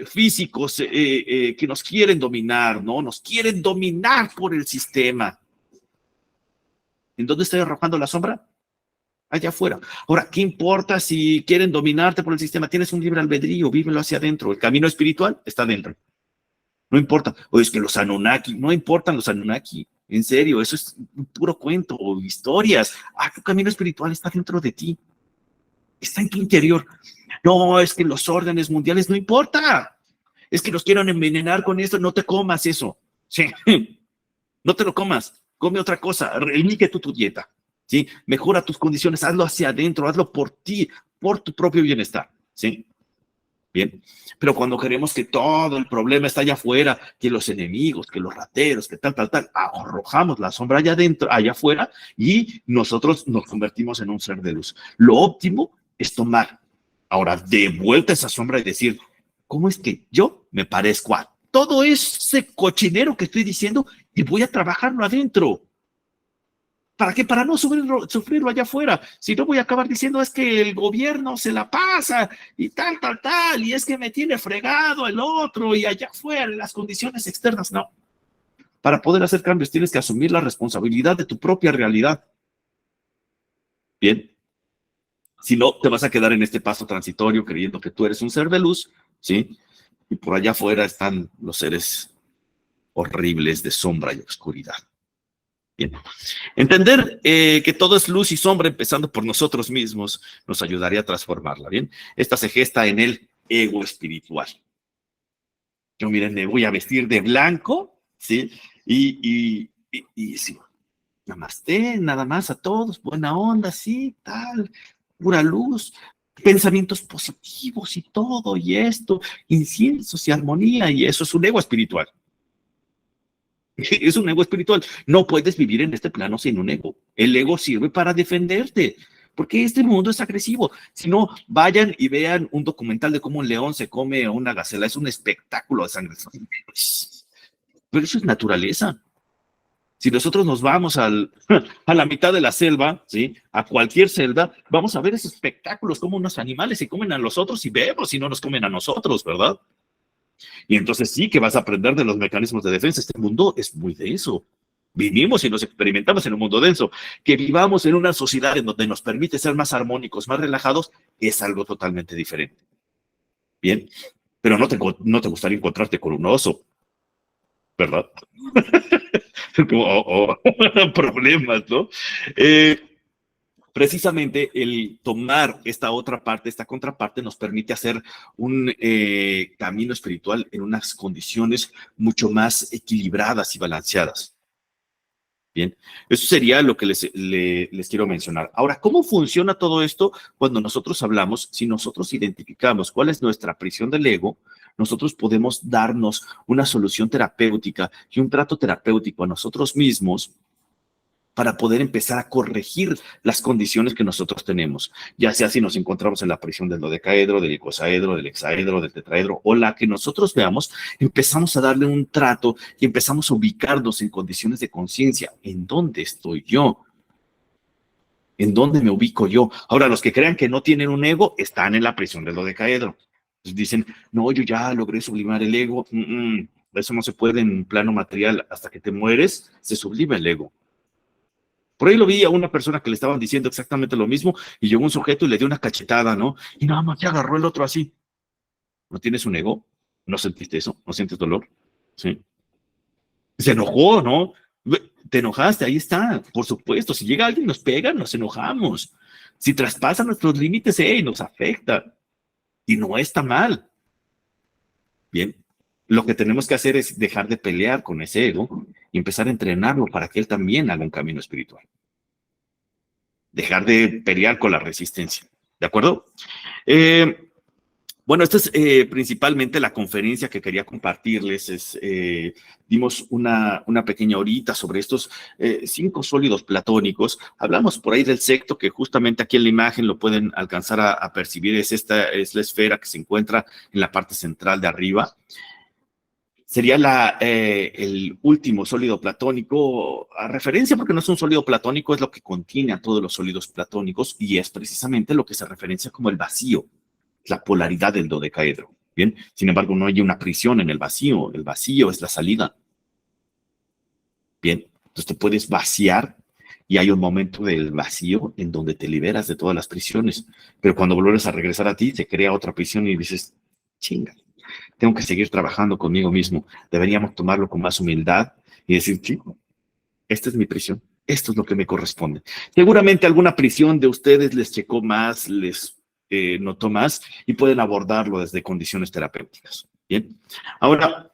Speaker 1: físicos que nos quieren dominar, ¿no? Nos quieren dominar por el sistema. ¿En dónde estoy arrojando la sombra? Allá afuera. Ahora, ¿qué importa si quieren dominarte por el sistema? Tienes un libre albedrío, vívelo hacia adentro. El camino espiritual está adentro. No importa. O es que los Anunnaki, no importan los Anunnaki. En serio, eso es un puro cuento o historias. Ah, tu camino espiritual está dentro de ti. Está en tu interior. No, es que los órdenes mundiales no importa. Es que los quieren envenenar con esto. No te comas eso. Sí. No te lo comas. Come otra cosa. Elige tú tu dieta. ¿Sí? Mejora tus condiciones. Hazlo hacia adentro. Hazlo por ti, por tu propio bienestar. ¿Sí? Bien. Pero cuando queremos que todo el problema está allá afuera, que los enemigos, que los rateros, que tal, arrojamos la sombra allá adentro, allá afuera, y nosotros nos convertimos en un ser de luz. Lo óptimo es tomar ahora de vuelta esa sombra y decir, ¿cómo es que yo me parezco a todo ese cochinero que estoy diciendo y voy a trabajarlo adentro? ¿Para qué? Para no sufrirlo allá afuera. Si no, voy a acabar diciendo es que el gobierno se la pasa y tal, y es que me tiene fregado el otro y allá afuera, las condiciones externas. No. Para poder hacer cambios tienes que asumir la responsabilidad de tu propia realidad. Bien. Si no, te vas a quedar en este paso transitorio creyendo que tú eres un ser de luz, ¿sí? Y por allá afuera están los seres horribles de sombra y oscuridad. Bien. Entender que todo es luz y sombra, empezando por nosotros mismos, nos ayudaría a transformarla. Bien, esta se gesta en el ego espiritual. Yo, miren, me voy a vestir de blanco, ¿sí? Y sí, namaste, nada más a todos, buena onda, sí, tal, pura luz, pensamientos positivos y todo, y esto, inciensos y armonía, y eso es un ego espiritual. Es un ego espiritual. No puedes vivir en este plano sin un ego. El ego sirve para defenderte, porque este mundo es agresivo. Si no, vayan y vean un documental de cómo un león se come a una gacela. Es un espectáculo de sangre. Pero eso es naturaleza. Si nosotros nos vamos a la mitad de la selva, ¿sí? A cualquier selva, vamos a ver esos espectáculos, como unos animales se comen a los otros y vemos si no nos comen a nosotros, ¿verdad? Y entonces sí que vas a aprender de los mecanismos de defensa. Este mundo es muy de eso. Vivimos y nos experimentamos en un mundo denso. Que vivamos en una sociedad en donde nos permite ser más armónicos, más relajados, es algo totalmente diferente. Bien, pero no te gustaría encontrarte con un oso, ¿verdad? Problemas, ¿no? Precisamente el tomar esta otra parte, esta contraparte, nos permite hacer un camino espiritual en unas condiciones mucho más equilibradas y balanceadas. Bien, eso sería lo que les quiero mencionar. Ahora, ¿cómo funciona todo esto cuando nosotros hablamos? Si nosotros identificamos cuál es nuestra prisión del ego, nosotros podemos darnos una solución terapéutica y un trato terapéutico a nosotros mismos para poder empezar a corregir las condiciones que nosotros tenemos, ya sea si nos encontramos en la prisión del dodecaedro, del icosaedro, del hexaedro, del tetraedro, o la que nosotros veamos, empezamos a darle un trato y empezamos a ubicarnos en condiciones de conciencia. ¿En dónde estoy yo? ¿En dónde me ubico yo? Ahora, los que crean que no tienen un ego están en la prisión del dodecaedro. Entonces dicen, no, yo ya logré sublimar el ego. Eso no se puede en un plano material. Hasta que te mueres, se sublima el ego. Por ahí lo vi a una persona que le estaban diciendo exactamente lo mismo y llegó un sujeto y le dio una cachetada, ¿no? Y nada más que agarró el otro así. ¿No tienes un ego? ¿No sentiste eso? ¿No sientes dolor? Sí. Se enojó, ¿no? Te enojaste, ahí está. Por supuesto, si llega alguien y nos pega, nos enojamos. Si traspasa nuestros límites, nos afecta. Y no está mal. Bien. Lo que tenemos que hacer es dejar de pelear con ese ego y empezar a entrenarlo para que él también haga un camino espiritual. Dejar de pelear con la resistencia. ¿De acuerdo? Bueno, esta es principalmente la conferencia que quería compartirles. Dimos una pequeña horita sobre estos 5 sólidos platónicos. Hablamos por ahí del sexto, que justamente aquí en la imagen lo pueden alcanzar a percibir. Es la esfera que se encuentra en la parte central de arriba. Sería el último sólido platónico, a referencia, porque no es un sólido platónico, es lo que contiene a todos los sólidos platónicos y es precisamente lo que se referencia como el vacío, la polaridad del dodecaedro. Bien, sin embargo, no hay una prisión en el vacío es la salida. Bien, entonces te puedes vaciar y hay un momento del vacío en donde te liberas de todas las prisiones, pero cuando vuelves a regresar a ti, se crea otra prisión y dices, chinga, tengo que seguir trabajando conmigo mismo. Deberíamos tomarlo con más humildad y decir, chico, esta es mi prisión, esto es lo que me corresponde. Seguramente alguna prisión de ustedes les checó más, les notó más y pueden abordarlo desde condiciones terapéuticas. Bien, ahora,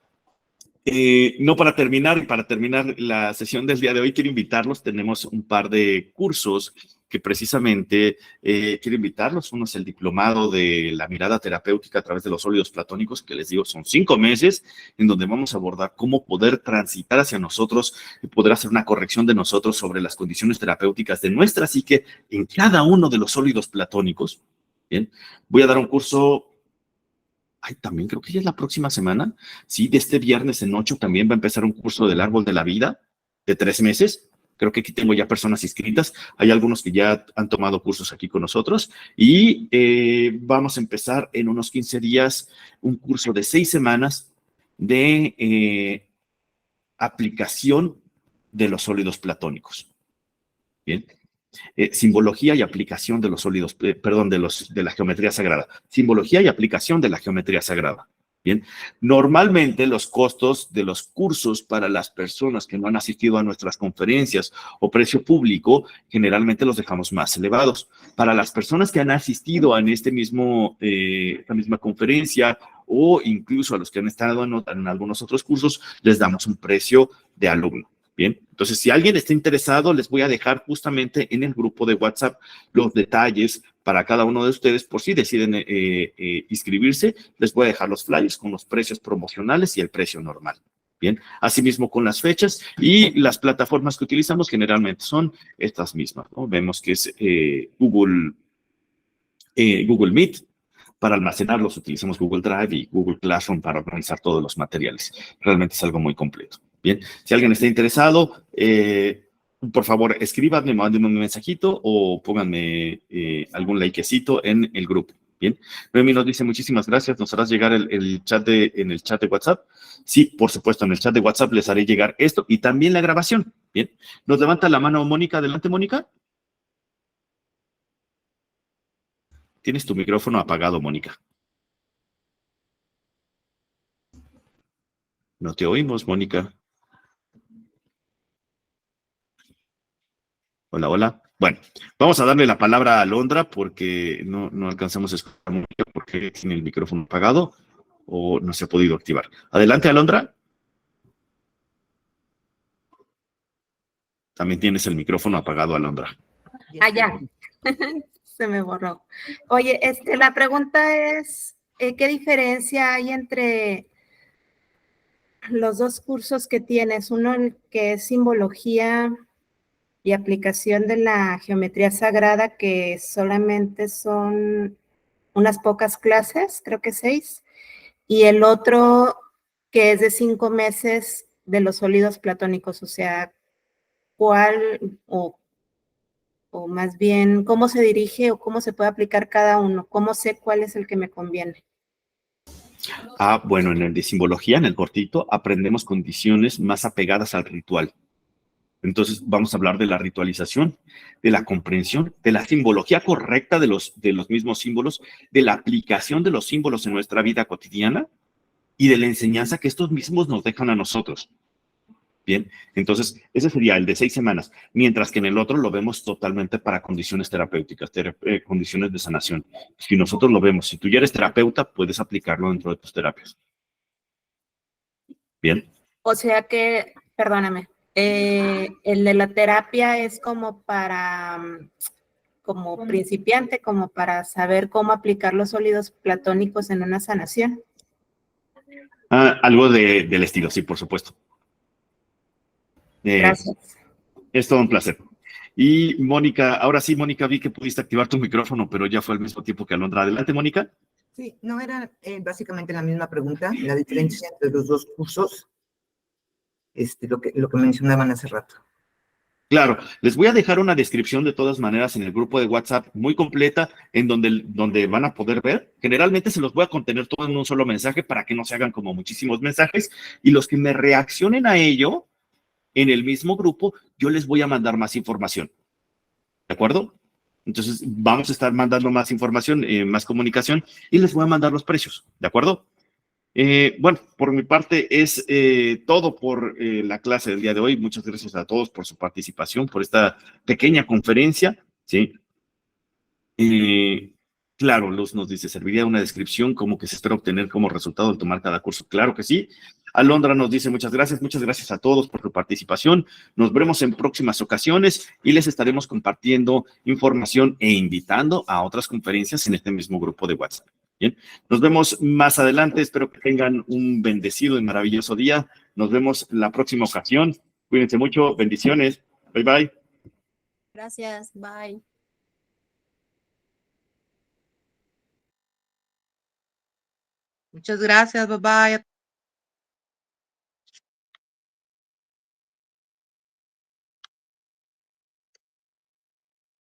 Speaker 1: no para terminar la sesión del día de hoy, quiero invitarlos, tenemos un par de cursos que precisamente quiero invitarlos. Uno es el diplomado de la mirada terapéutica a través de los sólidos platónicos, que les digo, son 5 meses, en donde vamos a abordar cómo poder transitar hacia nosotros y poder hacer una corrección de nosotros sobre las condiciones terapéuticas de nuestra psique en cada uno de los sólidos platónicos. Bien, voy a dar un curso. Ay, también creo que ya es la próxima semana. Sí, de este viernes en 8 también va a empezar un curso del árbol de la vida de 3 meses. Creo que aquí tengo ya personas inscritas. Hay algunos que ya han tomado cursos aquí con nosotros. Y vamos a empezar en unos 15 días un curso de 6 semanas de aplicación de los sólidos platónicos. Bien. Simbología y aplicación de los sólidos, de la geometría sagrada. Simbología y aplicación de la geometría sagrada. Bien, normalmente los costos de los cursos para las personas que no han asistido a nuestras conferencias o precio público, generalmente los dejamos más elevados. Para las personas que han asistido a esta misma conferencia o incluso a los que han estado en algunos otros cursos, les damos un precio de alumno. Bien, entonces si alguien está interesado, les voy a dejar justamente en el grupo de WhatsApp los detalles para cada uno de ustedes por si deciden inscribirse. Les voy a dejar los flyers con los precios promocionales y el precio normal. Bien, asimismo con las fechas y las plataformas que utilizamos generalmente son estas mismas, ¿no? Vemos que es Google Meet. Para almacenarlos utilizamos Google Drive y Google Classroom para organizar todos los materiales. Realmente es algo muy completo. Bien, si alguien está interesado, por favor, escríbanme, mándenme un mensajito o pónganme algún likecito en el grupo. Bien, Noemi nos dice muchísimas gracias. ¿Nos harás llegar en el chat de WhatsApp? Sí, por supuesto, en el chat de WhatsApp les haré llegar esto y también la grabación. Bien, nos levanta la mano Mónica. Adelante, Mónica. Tienes tu micrófono apagado, Mónica. No te oímos, Mónica. Hola, hola. Bueno, vamos a darle la palabra a Alondra porque no alcanzamos a escuchar mucho porque tiene el micrófono apagado o no se ha podido activar. Adelante, Alondra. También tienes el micrófono apagado, Alondra.
Speaker 2: Ah, ya. Se me borró. Oye, la pregunta es, ¿qué diferencia hay entre los dos cursos que tienes? Uno que es simbología y aplicación de la geometría sagrada, que solamente son unas pocas clases, creo que 6, y el otro que es de 5 meses de los sólidos platónicos, o sea, ¿cuál o más bien cómo se dirige o cómo se puede aplicar cada uno? ¿Cómo sé cuál es el que me conviene?
Speaker 1: Bueno, en el de simbología, en el cortito, aprendemos condiciones más apegadas al ritual. Entonces, vamos a hablar de la ritualización, de la comprensión, de la simbología correcta de los mismos símbolos, de la aplicación de los símbolos en nuestra vida cotidiana y de la enseñanza que estos mismos nos dejan a nosotros. Bien, entonces ese sería el de 6 semanas, mientras que en el otro lo vemos totalmente para condiciones terapéuticas, condiciones de sanación. Si nosotros lo vemos, si tú ya eres terapeuta, puedes aplicarlo dentro de tus terapias. Bien.
Speaker 2: O sea que, perdóname, el de la terapia es como para, como principiante, como para saber cómo aplicar los sólidos platónicos en una sanación.
Speaker 1: Algo del estilo, sí, por supuesto.
Speaker 2: Gracias.
Speaker 1: Es todo un placer. Y Mónica, ahora sí, Mónica, vi que pudiste activar tu micrófono, pero ya fue al mismo tiempo que Alondra. Adelante, Mónica.
Speaker 3: Sí, no era básicamente la misma pregunta, la diferencia entre los dos cursos, lo que mencionaban hace rato.
Speaker 1: Claro, les voy a dejar una descripción de todas maneras en el grupo de WhatsApp muy completa, en donde van a poder ver. Generalmente se los voy a contener todo en un solo mensaje para que no se hagan como muchísimos mensajes, y los que me reaccionen a ello en el mismo grupo, yo les voy a mandar más información. ¿De acuerdo? Entonces, vamos a estar mandando más información, más comunicación, y les voy a mandar los precios. ¿De acuerdo? Bueno, por mi parte es todo por la clase del día de hoy. Muchas gracias a todos por su participación, por esta pequeña conferencia. ¿Sí? Claro, Luz nos dice, ¿serviría una descripción como que se espera obtener como resultado al tomar cada curso? Claro que sí. Alondra nos dice, muchas gracias a todos por su participación. Nos veremos en próximas ocasiones y les estaremos compartiendo información e invitando a otras conferencias en este mismo grupo de WhatsApp. Bien, nos vemos más adelante. Espero que tengan un bendecido y maravilloso día. Nos vemos la próxima ocasión. Cuídense mucho. Bendiciones. Bye, bye.
Speaker 4: Gracias. Bye.
Speaker 5: Muchas gracias. Bye bye.